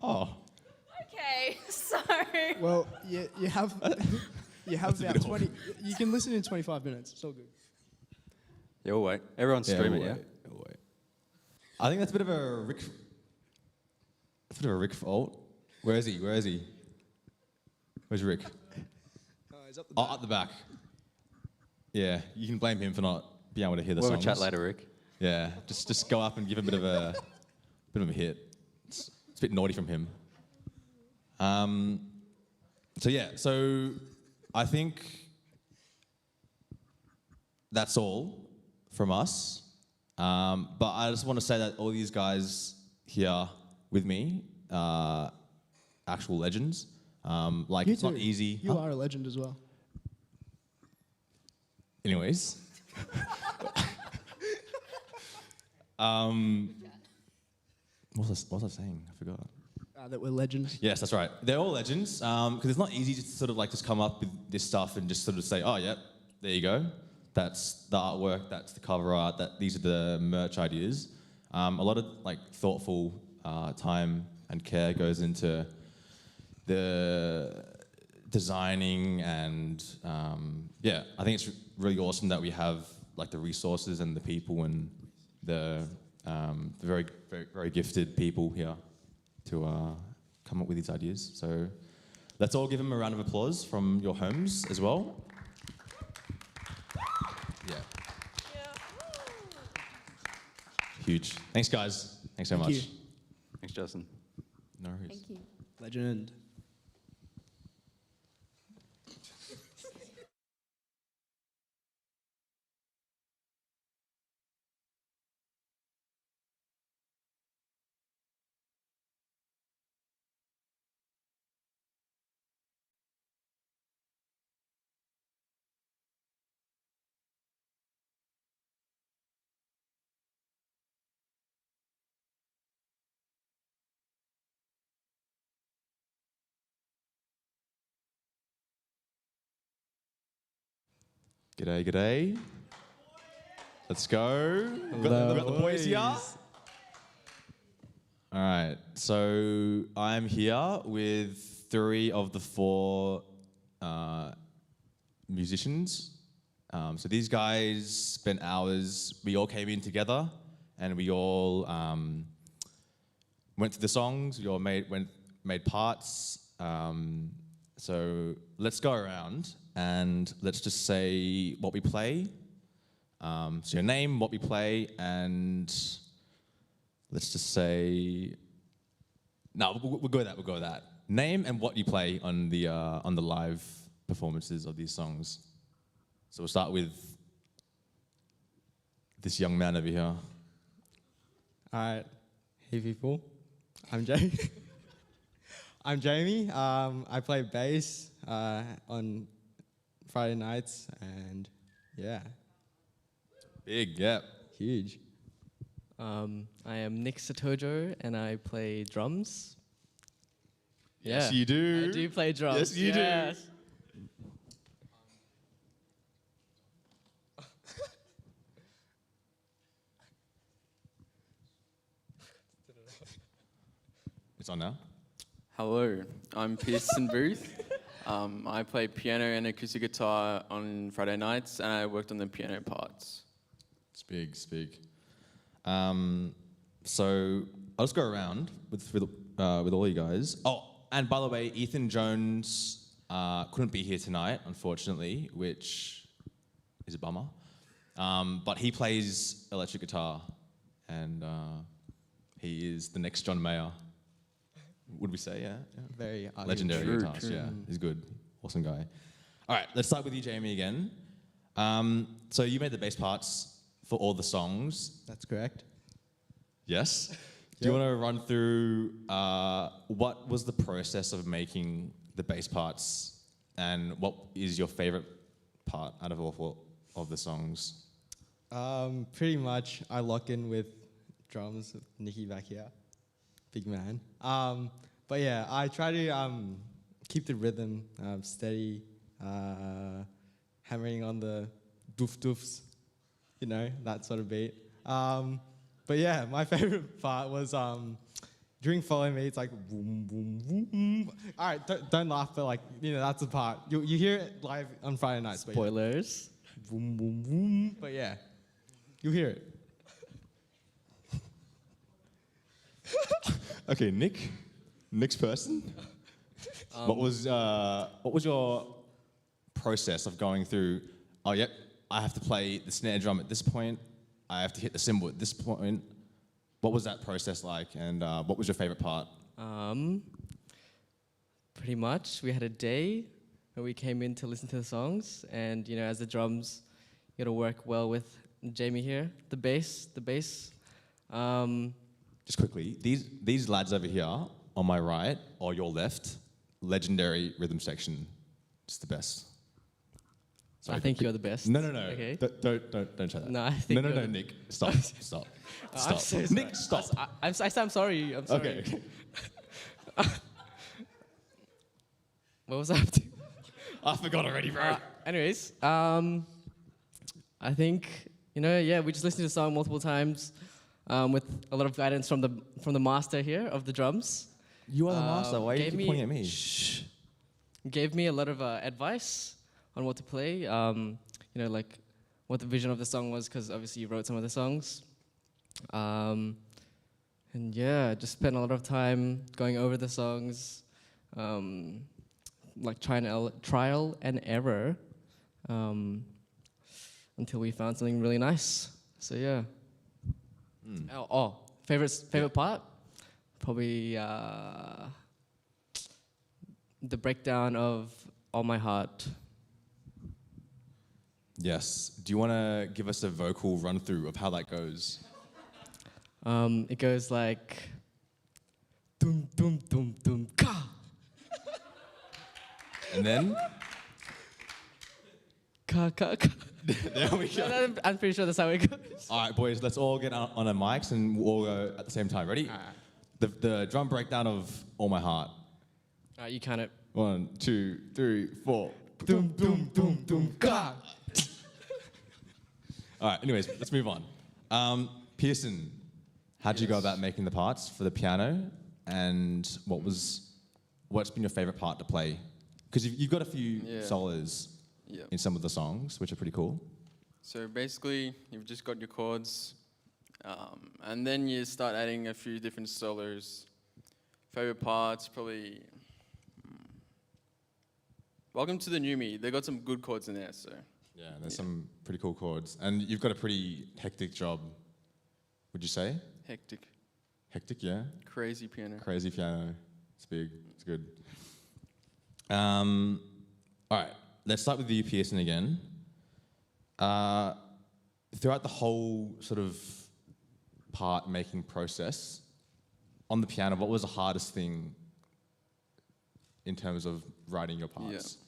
Oh. Okay, so. Well, you have you have That's a about bit 20. You can listen in 25 minutes. It's all good. Yeah, we'll wait. Everyone's streaming, we'll yeah? wait, we'll wait. I think that's a bit of a Rick. It's a bit of a Rick fault. Where is he? Where is he? Where's Rick? He's up the back. Oh, up the back. Yeah, you can blame him for not being able to hear the We'll songs. have a chat later, Rick. Yeah, just go up and give him a bit of a hit. It's a bit naughty from him. So I think that's all from us. But I just want to say that all these guys here with me are actual legends. Like, You it's not too. easy. You are a legend as well. Anyways. What was I saying? I forgot. That we're legends. Yes, that's right. They're all legends because it's not easy to sort of like just come up with this stuff and just sort of say, oh, yep, there you go. That's the artwork, that's the cover art, these are the merch ideas. A lot of like thoughtful time and care goes into the designing, and I think it's really awesome that we have like the resources and the people and the very, very, very gifted people here to come up with these ideas. So let's all give them a round of applause from your homes as well. Yeah. Huge. Thanks, guys. Thanks so Thank much. you. Thanks, Justin. No worries. Thank you. Legend. G'day, g'day. Let's go. We've got the boys here. All right, so I'm here with 3 of the 4 musicians. So these guys spent hours. We all came in together, and we all went through the songs. We all made parts. So let's go around and let's just say what we play. So your name, what we play, and let's just say. No, we'll go with that. We'll go with that. Name and what you play on the live performances of these songs. So we'll start with this young man over here. All right, hey people, I'm Jay. I'm Jamie. I play bass on Friday nights, and yeah. Big, yeah. Huge. I am Nick Satojo, and I play drums. Yes, you do. I do play drums. Yes, you do. It's on now. Hello, I'm Pearson Booth. I play piano and acoustic guitar on Friday nights, and I worked on the piano parts. It's big, it's big. So I'll just go around with all you guys. Oh, and by the way, Ethan Jones couldn't be here tonight, unfortunately, which is a bummer. But he plays electric guitar, and he is the next John Mayer. Would we say, yeah? Very legendary true, guitarist, true. yeah. He's good. Awesome guy. All right, let's start with you, Jamie, again. So you made the bass parts for all the songs. That's correct. Yes. Do you want to run through what was the process of making the bass parts, and what is your favorite part out of all four of the songs? Pretty much, I lock in with drums with Nicky back here. Big man. But yeah, I try to keep the rhythm steady, hammering on the doof-doofs, you know, that sort of beat. But yeah, my favorite part was during Follow Me, it's like boom, boom, boom, boom. All right, don't laugh, but like, you know, that's the part. You hear it live on Friday nights. Spoilers. But yeah, boom, boom, boom. But yeah, you hear it. Okay, Nick. Next person. What was your process of going through? Oh, yep, I have to play the snare drum at this point. I have to hit the cymbal at this point. What was that process like, and what was your favorite part? Pretty much, we had a day where we came in to listen to the songs, and you know, as the drums, you got to work well with Jamie here. The bass. Just quickly, these lads over here on my right or your left, legendary rhythm section. It's the best. Sorry, I think you're the best. No. Okay. Don't try that. No, I think No, Nick. Stop. Stop. I'm so sorry. Nick, stop. I'm sorry. I'm sorry. Okay. What was I up to? I forgot already, bro. Anyways, I think, you know, yeah, we just listened to the song multiple times with a lot of guidance from the master here of the drums. You are the master. Why are you pointing at me? Shh. Gave me a lot of advice on what to play. You know, like what the vision of the song was, because obviously you wrote some of the songs. And yeah, just spent a lot of time going over the songs, like trial and error, until we found something really nice. So yeah. Favorite part? Probably the breakdown of All My Heart. Yes. Do you want to give us a vocal run through of how that goes? It goes like dum dum dum dum ka. And then Ka ka ka. There we go. I'm pretty sure that's how it goes. All right, boys, let's all get on our mics and we'll all go at the same time. Ready? The drum breakdown of All My Heart. All right, you count it. 1, 2, 3, 4. Dum dum dum dum ka. All right, anyways, let's move on. Pearson, how did you go about making the parts for the piano, and what's been your favorite part to play? Because you've got a few solos in some of the songs, which are pretty cool. So basically, you've just got your chords, and then you start adding a few different solos. Favorite parts, probably. Welcome to the New Me. They got some good chords in there, so. Yeah, there's some pretty cool chords. And you've got a pretty hectic job, would you say? Hectic. Hectic, yeah? Crazy piano. Crazy piano. It's big. It's good. All right, let's start with you, Pearson, again. Throughout the whole sort of part-making process, on the piano, what was the hardest thing in terms of writing your parts? Yeah.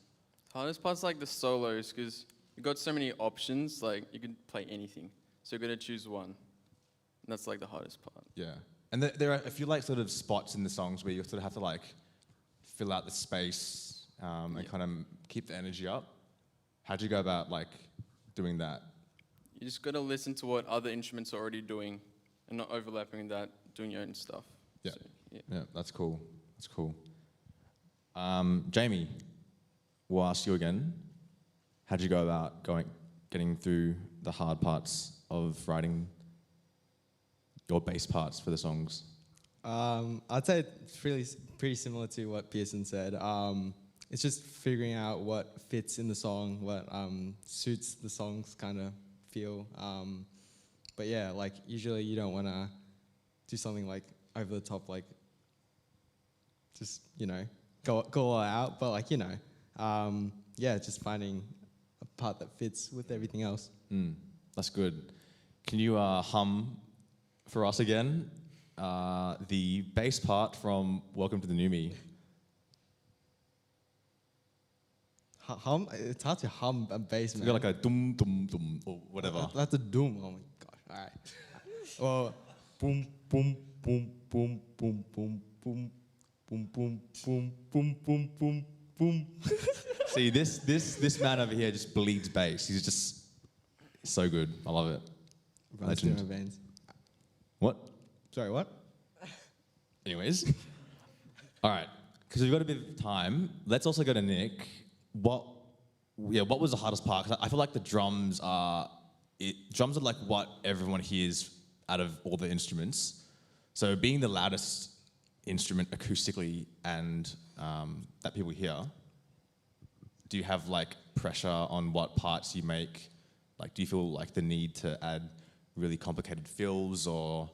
Hardest part's like the solos, because you've got so many options, like you can play anything. So you've got to choose one. And that's like the hardest part. Yeah. And there are a few like sort of spots in the songs where you sort of have to like fill out the space and kind of keep the energy up. How do you go about like doing that? You just got to listen to what other instruments are already doing and not overlapping that, doing your own stuff. Yeah. So, Yeah, that's cool. That's cool. Jamie, we'll ask you again. How did you go about getting through the hard parts of writing your bass parts for the songs? I'd say it's pretty similar to what Pearson said. It's just figuring out what fits in the song, what suits the song's kind of feel. But yeah, like usually you don't want to do something like over the top, like just, you know, go all out. But like, you know, yeah, just finding a part that fits with everything else. That's good. Can you hum for us again the bass part from Welcome to the New Me? Hum? It's hard to hum a bass, man. You got like a dum dum dum or whatever. That's a doom. Oh my gosh. All right. Well, boom boom boom boom boom boom boom boom boom boom boom boom boom boom. See, this man over here just bleeds bass. He's just so good. I love it. Runs through my veins. What? Sorry, what? Anyways. All right. Because we've got a bit of time. Let's also go to Nick. What was the hardest part? 'Cause I feel like the drums are like what everyone hears out of all the instruments. So being the loudest instrument acoustically and that people hear, do you have like pressure on what parts you make? Like, do you feel like the need to add really complicated fills or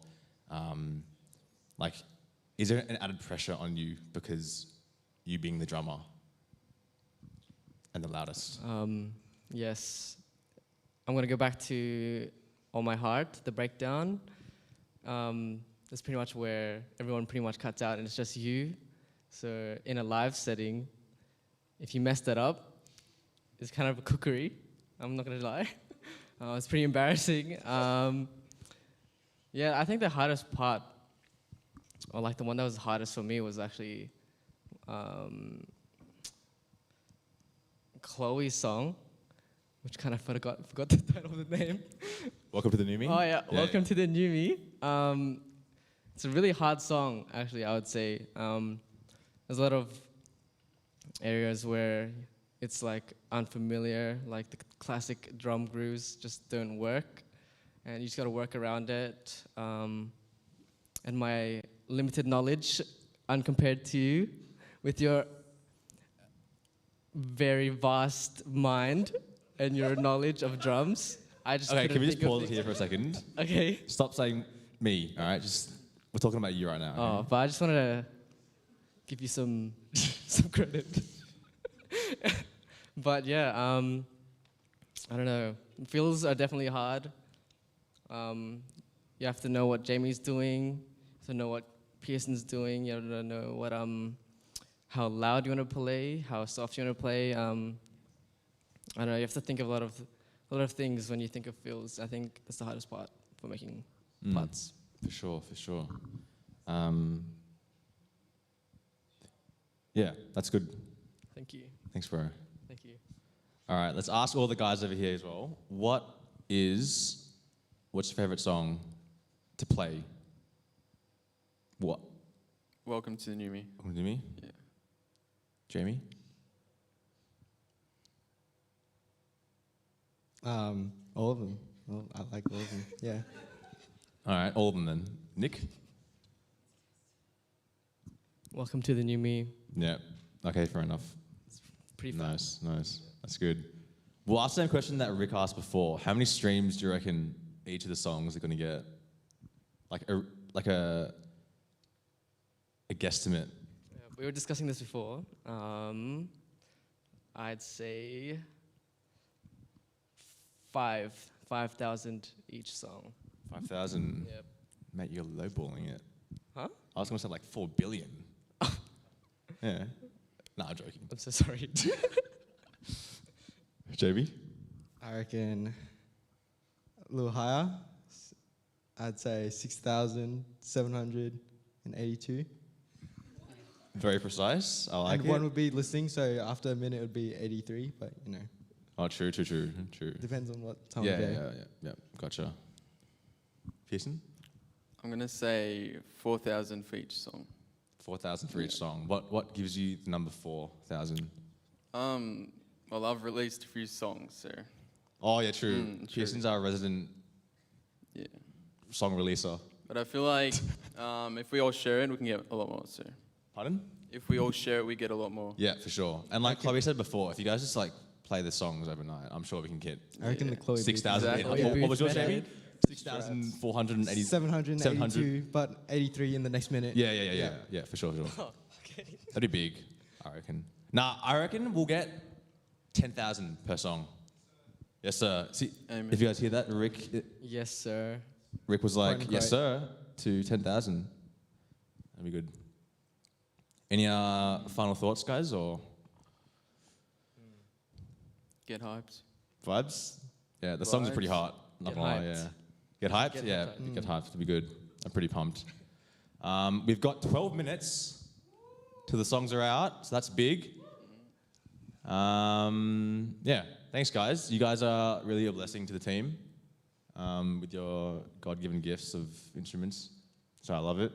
like, is there an added pressure on you because you being the drummer? And the loudest. Yes. I'm going to go back to All My Heart, the breakdown. That's pretty much where everyone pretty much cuts out and it's just you. So in a live setting, if you mess that up, it's kind of a cookery. I'm not going to lie. It's pretty embarrassing. Yeah, I think the hardest part, or like the one that was hardest for me was actually Chloe's song, which kind of forgot the title of the name. Welcome to the New Me? Oh yeah, Welcome to the New Me. It's a really hard song, actually, I would say. There's a lot of areas where it's like unfamiliar, like the classic drum grooves just don't work, and you just gotta work around it. And my limited knowledge, uncompared to you, with your very vast mind and your knowledge of drums. I just Okay, can we just think of pause it things. here for a second? Okay. Stop saying me, all right? We're talking about you right now. Oh, but I just wanted to give you some some credit. But yeah, I don't know. Fills are definitely hard. You have to know what Jamie's doing, to know what Pearson's doing. You have to know what how loud you want to play, how soft you want to play. I don't know. You have to think of a lot of things when you think of fills. I think that's the hardest part for making parts. For sure. Yeah, that's good. Thank you. Thanks, bro. Thank you. All right, let's ask all the guys over here as well. What's your favorite song to play? What? Welcome to the New Me. Welcome to Me? Yeah. Jamie? All of them. Well, I like all of them. Yeah. All right, all of them then. Nick? Welcome to the New Me. Yeah. Okay, fair enough. Pretty fun. Nice. That's good. We'll ask the same question that Rick asked before. How many streams do you reckon each of the songs are going to get? Like a guesstimate. Yeah, we were discussing this before. I'd say 5,000 each song. 5,000? Yep. Mate, you're lowballing it. Huh? I was going to say like 4 billion. Yeah. Nah, I'm joking. I'm so sorry. JB? I reckon a little higher. I'd say 6,782. Very precise. I like And it. one would be listening, so after a minute it would be 83, but you know. Oh, true. Depends on what time Yeah, of day. yeah. Gotcha. Pearson? I'm going to say 4,000 for each song. 4,000 for each song. What gives you the number 4,000? Well, I've released a few songs, so. Oh, yeah, true. True. Pearson's our resident song releaser. But I feel like if we all share it, we can get a lot more, so. Pardon? If we all share it, we get a lot more. Yeah, for sure. And like Chloe said before, if you guys just like play the songs overnight, I'm sure we can get I reckon the Chloe 6,000. Exactly. What was yours, Jamie? 6,480. 782, but 83 in the next minute. Yeah, for sure. That'd be big, I reckon. Nah, I reckon we'll get 10,000 per song. Yes, sir. See, if you guys hear that, Rick. Yes, sir. Rick was like, Quite yes, sir, to 10,000. That'd be good. Any final thoughts, guys, or? Get hyped. Vibes? Yeah, the songs are pretty hot. Not Get gonna lie, hyped. yeah. Get hyped? Get Yeah, hyped. get hyped. It'll be good. I'm pretty pumped. We've got 12 minutes till the songs are out, so that's big. Yeah, thanks, guys. You guys are really a blessing to the team with your God-given gifts of instruments. So I love it.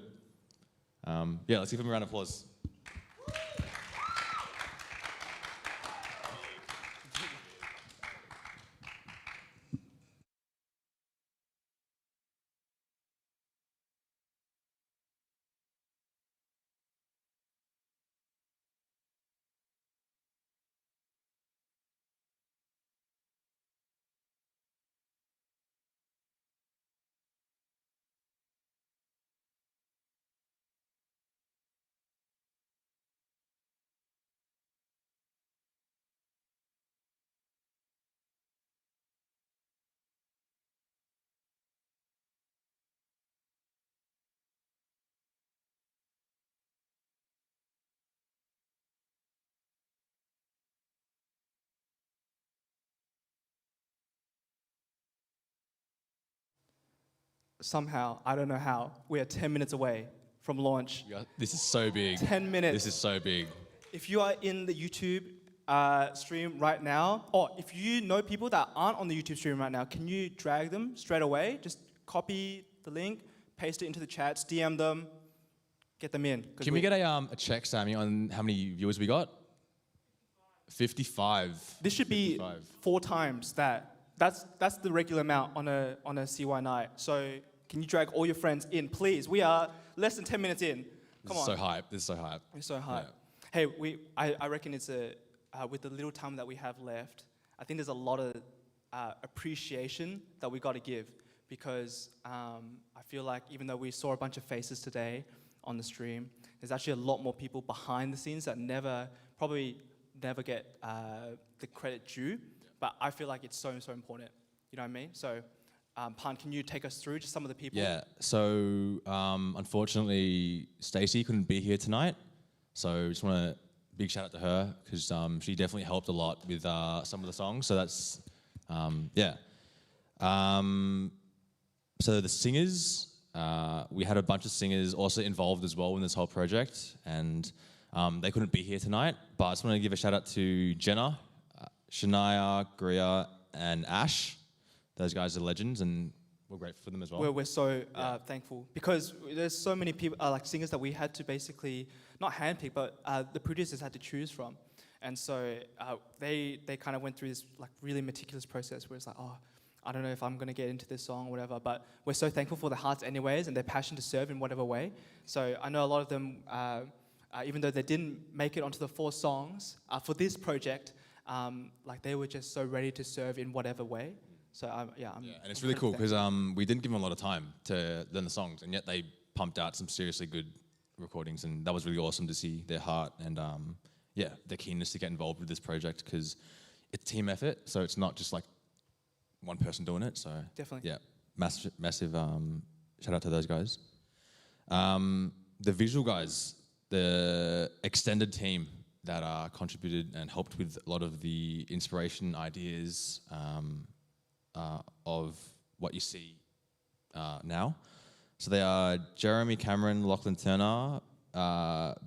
Yeah, let's give them a round of applause. Somehow, I don't know how, we are 10 minutes away from launch. This is so big. 10 minutes. This is so big. If you are in the YouTube stream right now, or if you know people that aren't on the YouTube stream right now, can you drag them straight away? Just copy the link, paste it into the chats, DM them, get them in. Can we get a check, Sammy, on how many viewers we got? 55. This should be 55. 4 times that. That's the regular amount on a CY night. So can you drag all your friends in, please? We are less than 10 minutes in. Come on. This is so hype. This is so hype. It's so hype. Hey, I reckon it's with the little time that we have left, I think there's a lot of appreciation that we got to give, because I feel like even though we saw a bunch of faces today on the stream, there's actually a lot more people behind the scenes that probably never get the credit due. But I feel like it's so important. You know what I mean? So, Pan, can you take us through just some of the people? Yeah, so unfortunately, Stacey couldn't be here tonight. So just want to big shout out to her, because she definitely helped a lot with some of the songs. So that's, yeah. So the singers, we had a bunch of singers also involved as well in this whole project. And they couldn't be here tonight. But I just want to give a shout out to Jenna, Shania, Gria, and Ash. Those guys are legends, and we're grateful for them as well. We're so thankful, because there's so many people, like singers that we had to basically, not handpick, but the producers had to choose from. And so they kind of went through this like really meticulous process where it's like, oh, I don't know if I'm going to get into this song or whatever, but we're so thankful for their hearts anyways and their passion to serve in whatever way. So I know a lot of them, even though they didn't make it onto the 4 songs for this project, like they were just so ready to serve in whatever way. So and it's really cool because we didn't give them a lot of time to learn the songs, and yet they pumped out some seriously good recordings, and that was really awesome to see their heart and their keenness to get involved with this project, because it's a team effort, so it's not just like one person doing it. So definitely, massive shout out to those guys. The visual guys, the extended team that contributed and helped with a lot of the inspiration, ideas of what you see now. So they are Jeremy Cameron, Lachlan Turner,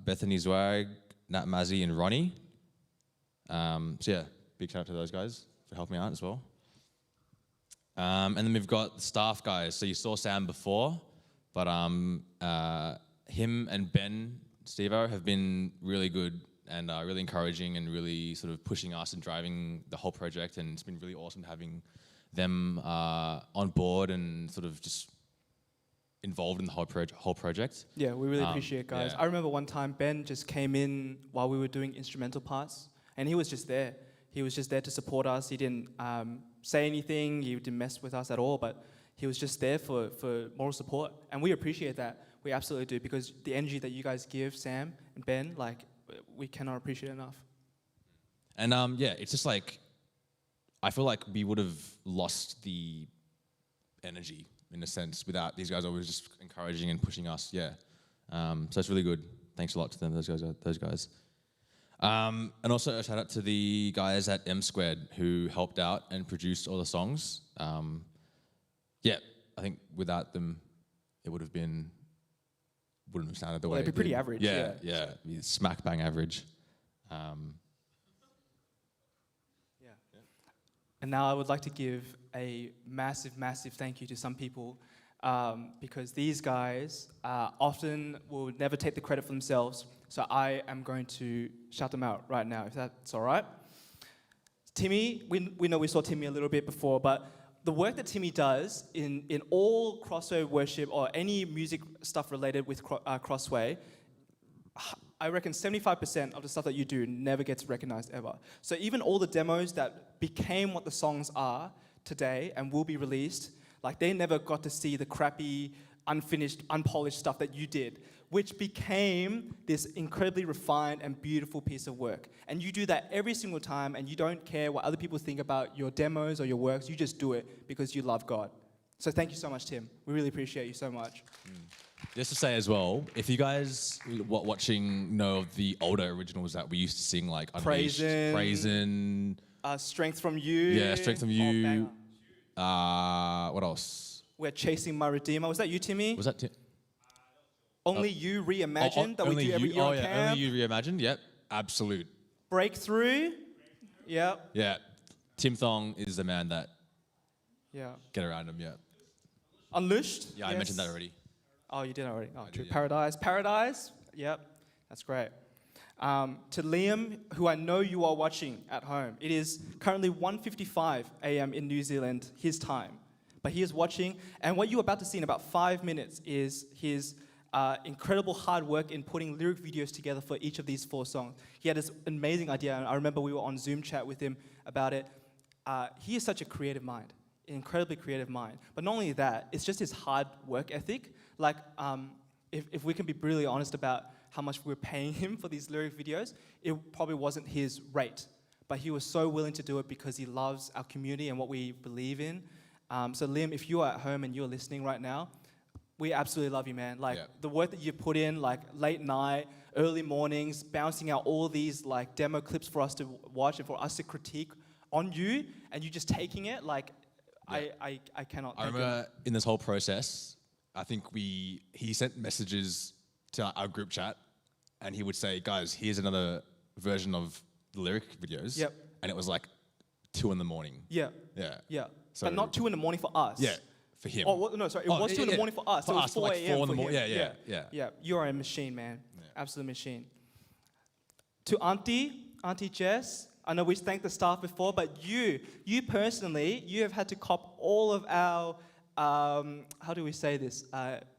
Bethany Zwag, Nat Mazzy, and Ronnie. So yeah, big shout out to those guys for helping out as well. And then we've got the staff guys. So you saw Sam before, but him and Ben Stevo have been really good and really encouraging and really sort of pushing us and driving the whole project. And it's been really awesome having them on board and sort of just involved in the whole project. Yeah, we really appreciate it, guys. Yeah. I remember one time Ben just came in while we were doing instrumental parts, and he was just there. He was just there to support us. He didn't say anything. He didn't mess with us at all, but he was just there for moral support, and we appreciate that. We absolutely do, because the energy that you guys give, Sam and Ben, like, we cannot appreciate enough. And yeah, it's just like, I feel like we would have lost the energy in a sense without these guys always just encouraging and pushing us. Yeah, so it's really good. Thanks a lot to them, those guys. And also a shout out to the guys at M Squared who helped out and produced all the songs. Yeah, I think without them, it wouldn't have sounded the way. It'd be pretty average. Yeah, smack bang average. And now I would like to give a massive, massive thank you to some people, because these guys often will never take the credit for themselves. So I am going to shout them out right now, if that's all right. Timmy, we know we saw Timmy a little bit before, but the work that Timmy does in all Crossway worship or any music stuff related with Crossway, I reckon 75% of the stuff that you do never gets recognized ever. So even all the demos that became what the songs are today and will be released, like they never got to see the crappy, unfinished, unpolished stuff that you did, which became this incredibly refined and beautiful piece of work. And you do that every single time, and you don't care what other people think about your demos or your works. You just do it because you love God. So thank you so much, Tim. We really appreciate you so much. Just to say as well, if you guys watching know of the older originals that we used to sing, like Unleashed, Praising, Strength from You. Yeah, Strength from You. What else? We're Chasing My Redeemer. Was that you, Timmy? Was that Tim? Only You Reimagined that we do every year on camp. Only You Reimagined, yep. Absolute. Breakthrough. Yep. Yeah. Tim Thong is the man that Yeah. get around him, yeah. Unleashed. Yeah, I Yes. mentioned that already. Oh, you did already. Oh, true. did, yeah. Paradise. Yep. That's great. To Liam, who I know you are watching at home. It is currently 1:55 a.m. in New Zealand, his time. But he is watching, and what you're about to see in about 5 minutes is his incredible hard work in putting lyric videos together for each of these 4 songs. He had this amazing idea, and I remember we were on Zoom chat with him about it. He is such a creative mind, incredibly creative mind. But not only that, it's just his hard work ethic. Like, if we can be brutally honest about how much we're paying him for these lyric videos, it probably wasn't his rate. But he was so willing to do it because he loves our community and what we believe in. So Liam, if you are at home and you're listening right now, we absolutely love you, man. Like, the work that you put in, like late night, early mornings, bouncing out all these like demo clips for us to watch and for us to critique on you, and you just taking it, like, I cannot. I remember in this whole process, I think he sent messages to our group chat, and he would say, guys, here's another version of the lyric videos. Yep. And it was like 2 a.m. Yeah. Yeah. Yeah. So but not 2 a.m. for us. Yeah, for him. Oh, no, sorry. It was 2 a.m. for us. For it was us, 4 like a.m. 4 in the for morning. him. Yeah. Yeah. You are a machine, man. Absolute machine. To Auntie Jess, I know we thanked the staff before, but you personally, you have had to cop all of our, how do we say this?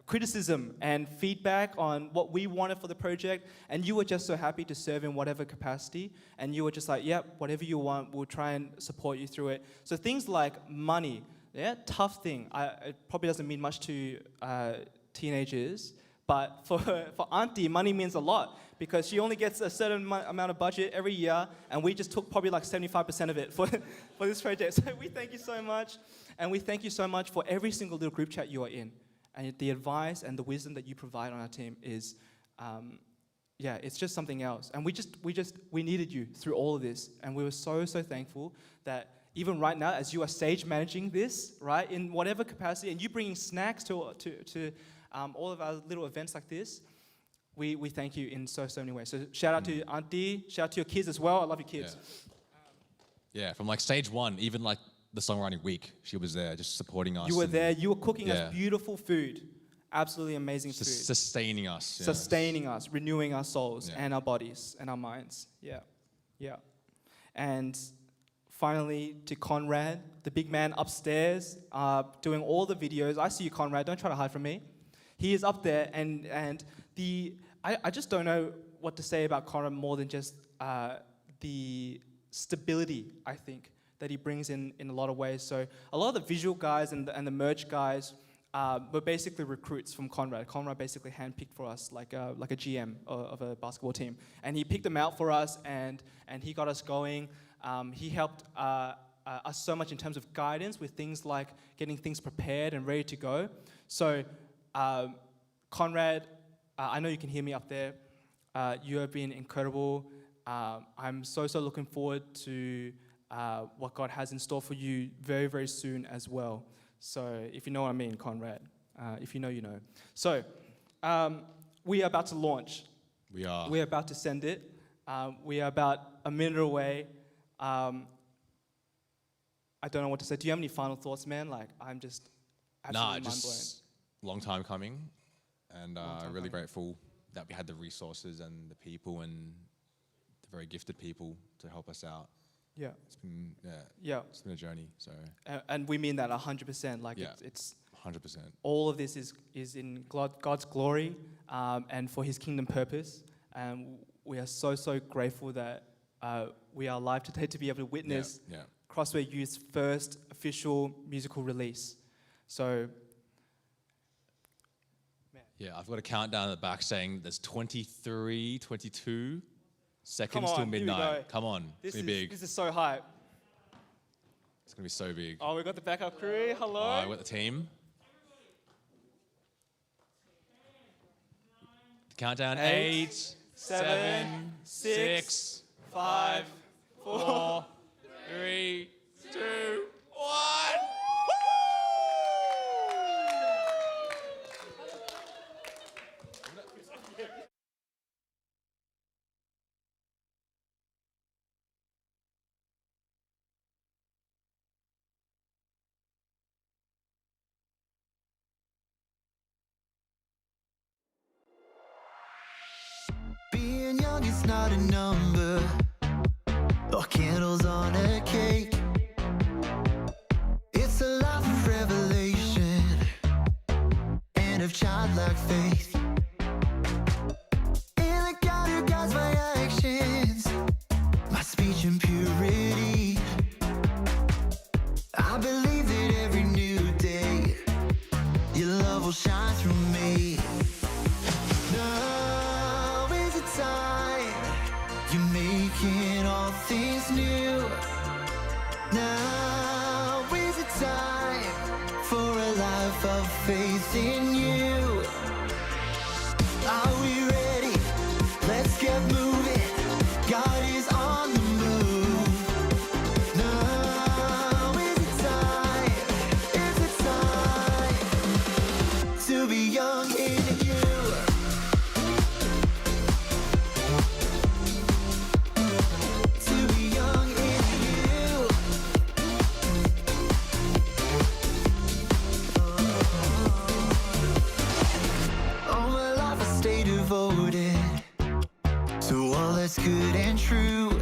Criticism and feedback on what we wanted for the project, and you were just so happy to serve in whatever capacity, and you were just like, yep, whatever you want, we'll try and support you through it. So things like money, tough thing. It probably doesn't mean much to teenagers, but for Auntie, money means a lot, because she only gets a certain amount of budget every year, and we just took probably like 75% of it for this project. So we thank you so much, and we thank you so much for every single little group chat you are in. And the advice and the wisdom that you provide on our team is, it's just something else. And we needed you through all of this. And we were so, so thankful that even right now, as you are stage managing this, right, in whatever capacity, and you bringing snacks to all of our little events like this, we thank you in so many ways. So shout out to Auntie, shout out to your kids as well. I love your kids. Yeah, from like stage one, even like the songwriting week, she was there just supporting us. You were there, you were cooking us beautiful food. Absolutely amazing food. Sustaining us. Sustaining us, renewing our souls and our bodies and our minds. Yeah. And finally, to Conrad, the big man upstairs, doing all the videos. I see you, Conrad. Don't try to hide from me. He is up there, and I just don't know what to say about Conrad more than just the stability, I think, that he brings in a lot of ways. So a lot of the visual guys and the merch guys were basically recruits from Conrad. Conrad basically handpicked for us like a GM of a basketball team. And he picked them out for us, and he got us going. He helped us so much in terms of guidance with things like getting things prepared and ready to go. So Conrad, I know you can hear me up there. You have been incredible. I'm so looking forward to what God has in store for you very, very soon as well. So if you know what I mean, Conrad. If you know, you know. So we are about to launch. We are. We're about to send it. We are about a minute away. I don't know what to say. Do you have any final thoughts, man? Like, I'm just absolutely mind blown. Just long time coming, and really grateful that we had the resources and the people and the very gifted people to help us out. Yeah. It's been it's been a journey. So. And we mean that 100%. Like it's 100%. All of this is in God's glory and for His kingdom purpose. And we are so grateful that we are alive today to be able to witness Crossway Youth's first official musical release. So. Yeah, I've got a countdown at the back saying there's 23, 22 seconds till midnight. Come on, it's going to be big. This is so hype. It's going to be so big. Oh, we got the backup crew. Hello. Oh, we got the team. Countdown, 8, 7, 6, 5, 4, 3, 2, 1. Being young is not a number or candles on a cake. It's a life of revelation and of childlike faith. In a God who guides my actions, my speech and purity. I believe that every new day your love will shine through me. Now is the time you're making all things new. Now is the time for a life of faith in you. Are we ready? Let's get moving. God is on the move. Now is the time to be young in you. Devoted to all that's good and true.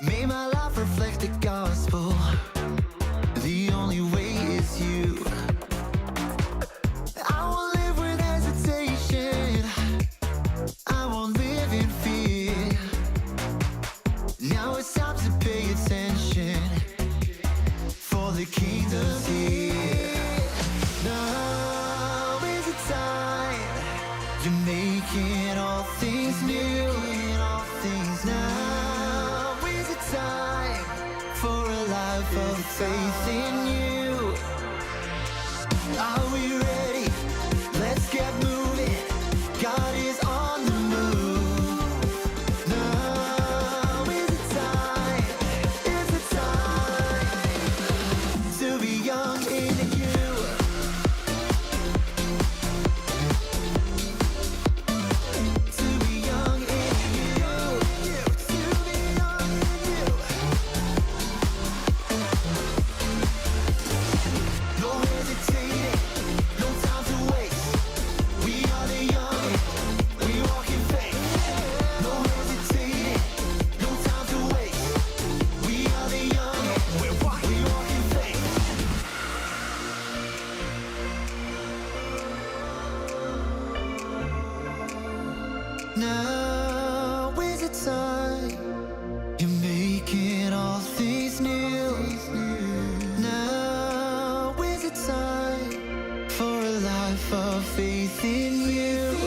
May my life reflect the gospel. The only way is you. I won't live with hesitation. I won't live in fear. Now it's time to pay attention, for the kingdom's here. Now is the time you're making all things new. Now is the time for a life of faith in you. Are we ready? Let's get moving. God is on the move. Now is the time Now is it time? You're making all things new. Now is it time for a life of faith in you?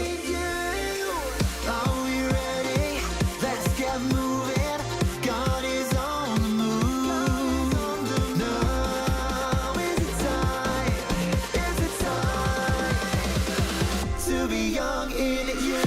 Are we ready? Let's get moving. God is on the move. Now is it time? Is it time to be young in you?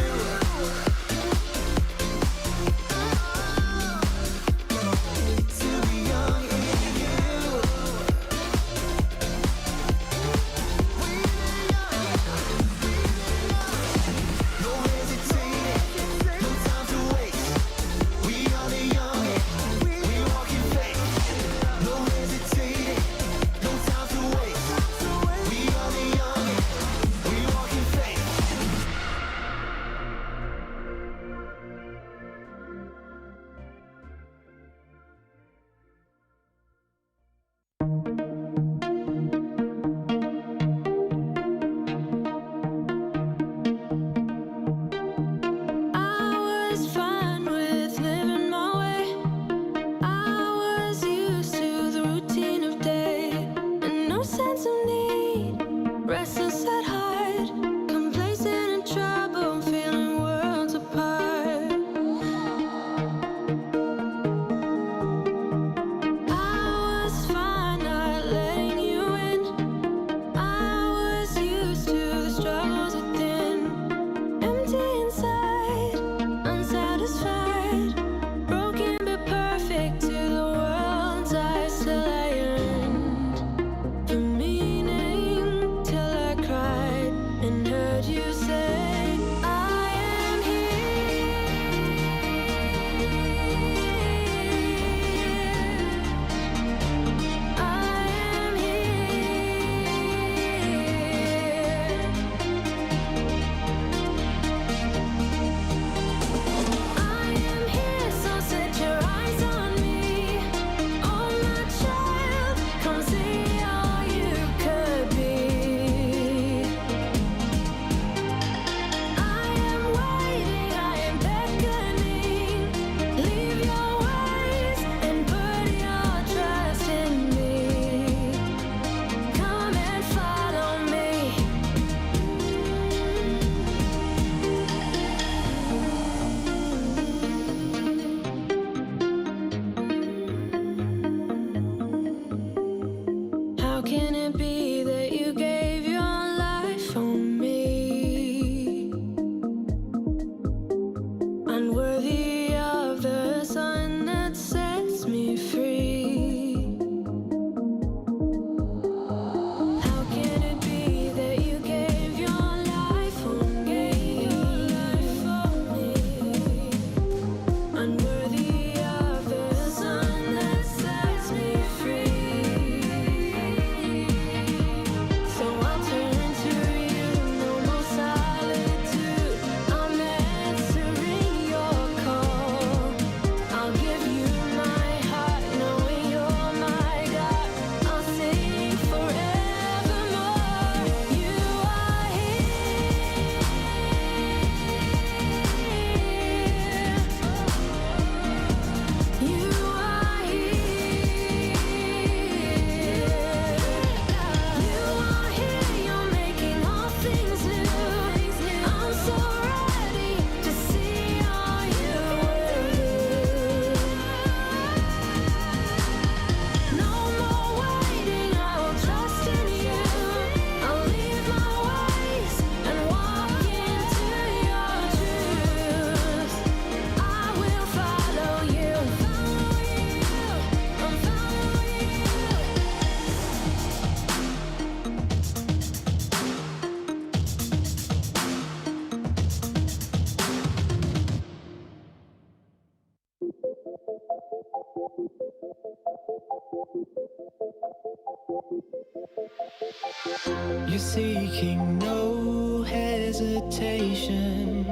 You're seeking no hesitation.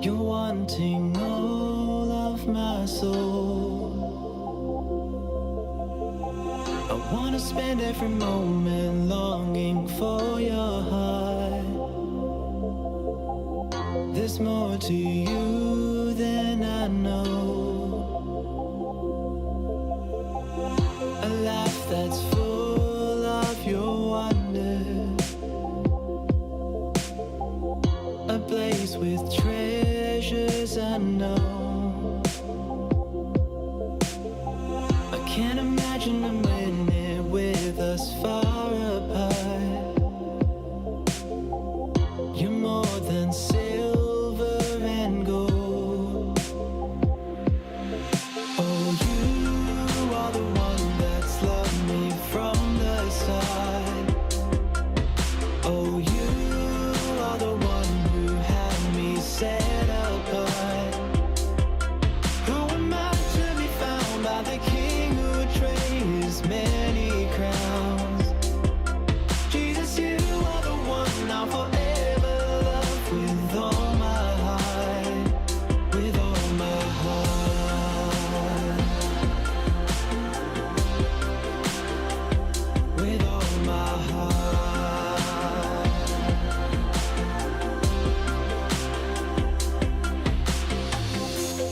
You're wanting all of my soul. I wanna spend every moment longing for your heart. There's more to you than I know. A life that's full of your wonder. A place with treasures unknown. I can't imagine a minute with us far apart. You're more than silver and gold. Oh, you are the one that's loved me from the start. Oh, you are the one who had me set apart. Who am I to be found by the King who trains many crowns? Jesus, you are the one I'll forever love with all my heart, with all my heart, with all my heart.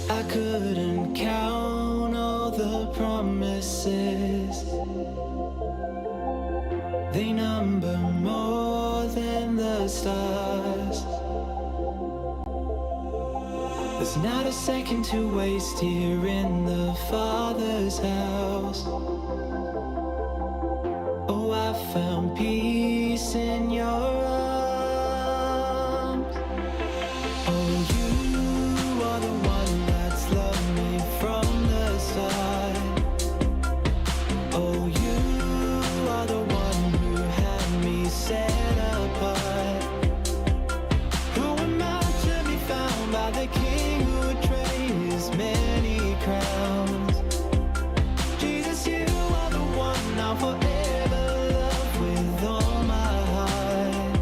I couldn't count all the promises. They number more than the stars. There's not a second to waste here in the Father's house. Oh, I found peace in your arms. Oh, you are the one that's loved me from the start. Oh, you are the one who had me set apart. Who am I to be found by the King who trains many crowns? Jesus, you are the one I'll forever love with all my heart,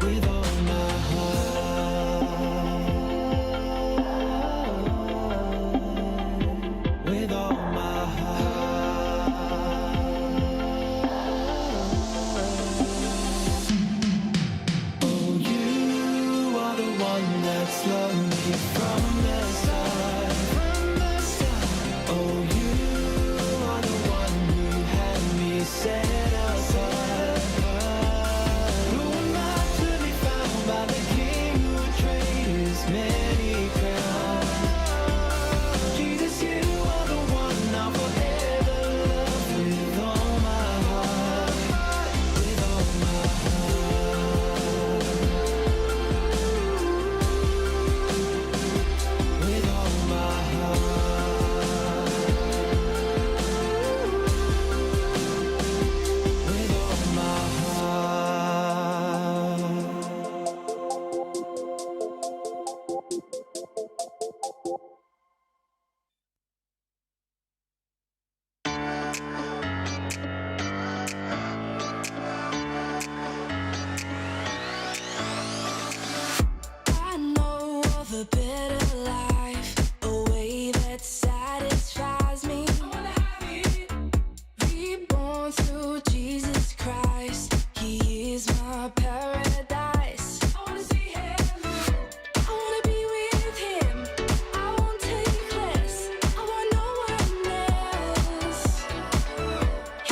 with all my heart, with all my heart. Oh, you are the one that's loved me from the start. Oh, you are the one who had me set apart. Who am I to be found by the King who trains many crowns? Jesus, you are the one I'll forever love with all my heart, with all my heart, with all my heart, with all my heart. I know of a better life, a way that satisfies me. Reborn through Jesus Christ, He is my paradise. I wanna see Him, I wanna be with Him. I won't take less, I want no one else.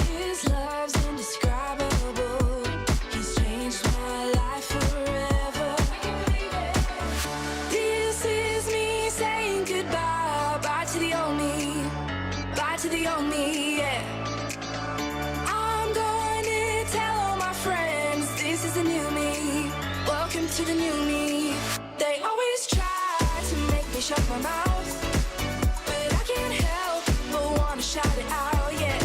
His love's indescribable, He's changed my life forever. This is me saying goodbye, bye to the old me, bye to the old me, yeah. I'm going to tell all my friends, this is the new me, welcome to the new me. They always try to make me shut my mouth, but I can't help but wanna shout it out, yeah.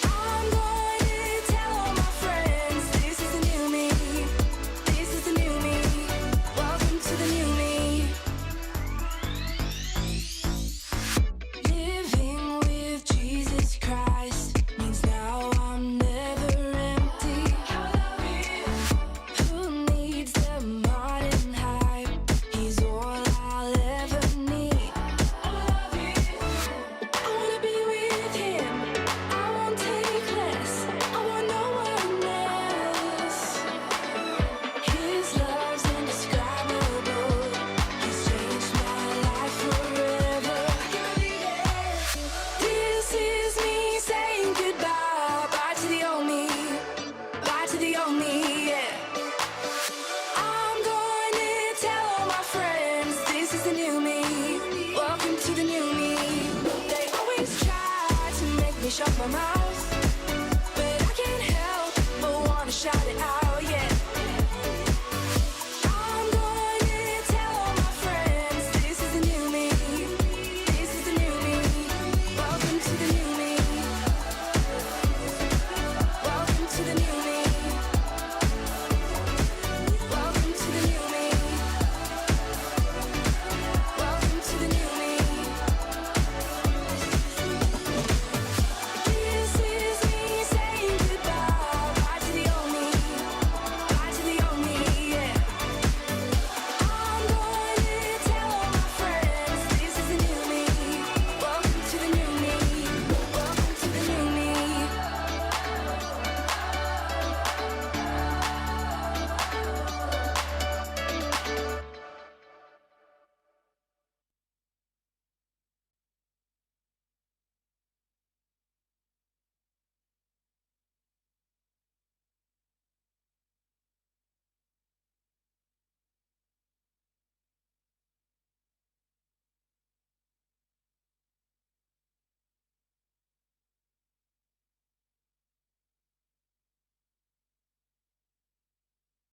I'm going to tell all my friends, this is the new me, this is the new me, welcome to the new me. Living with Jesus Christ means now I'm never empty. Who needs the modern hype? He's all I'll shut my mouth, but I can't help but wanna shout it out.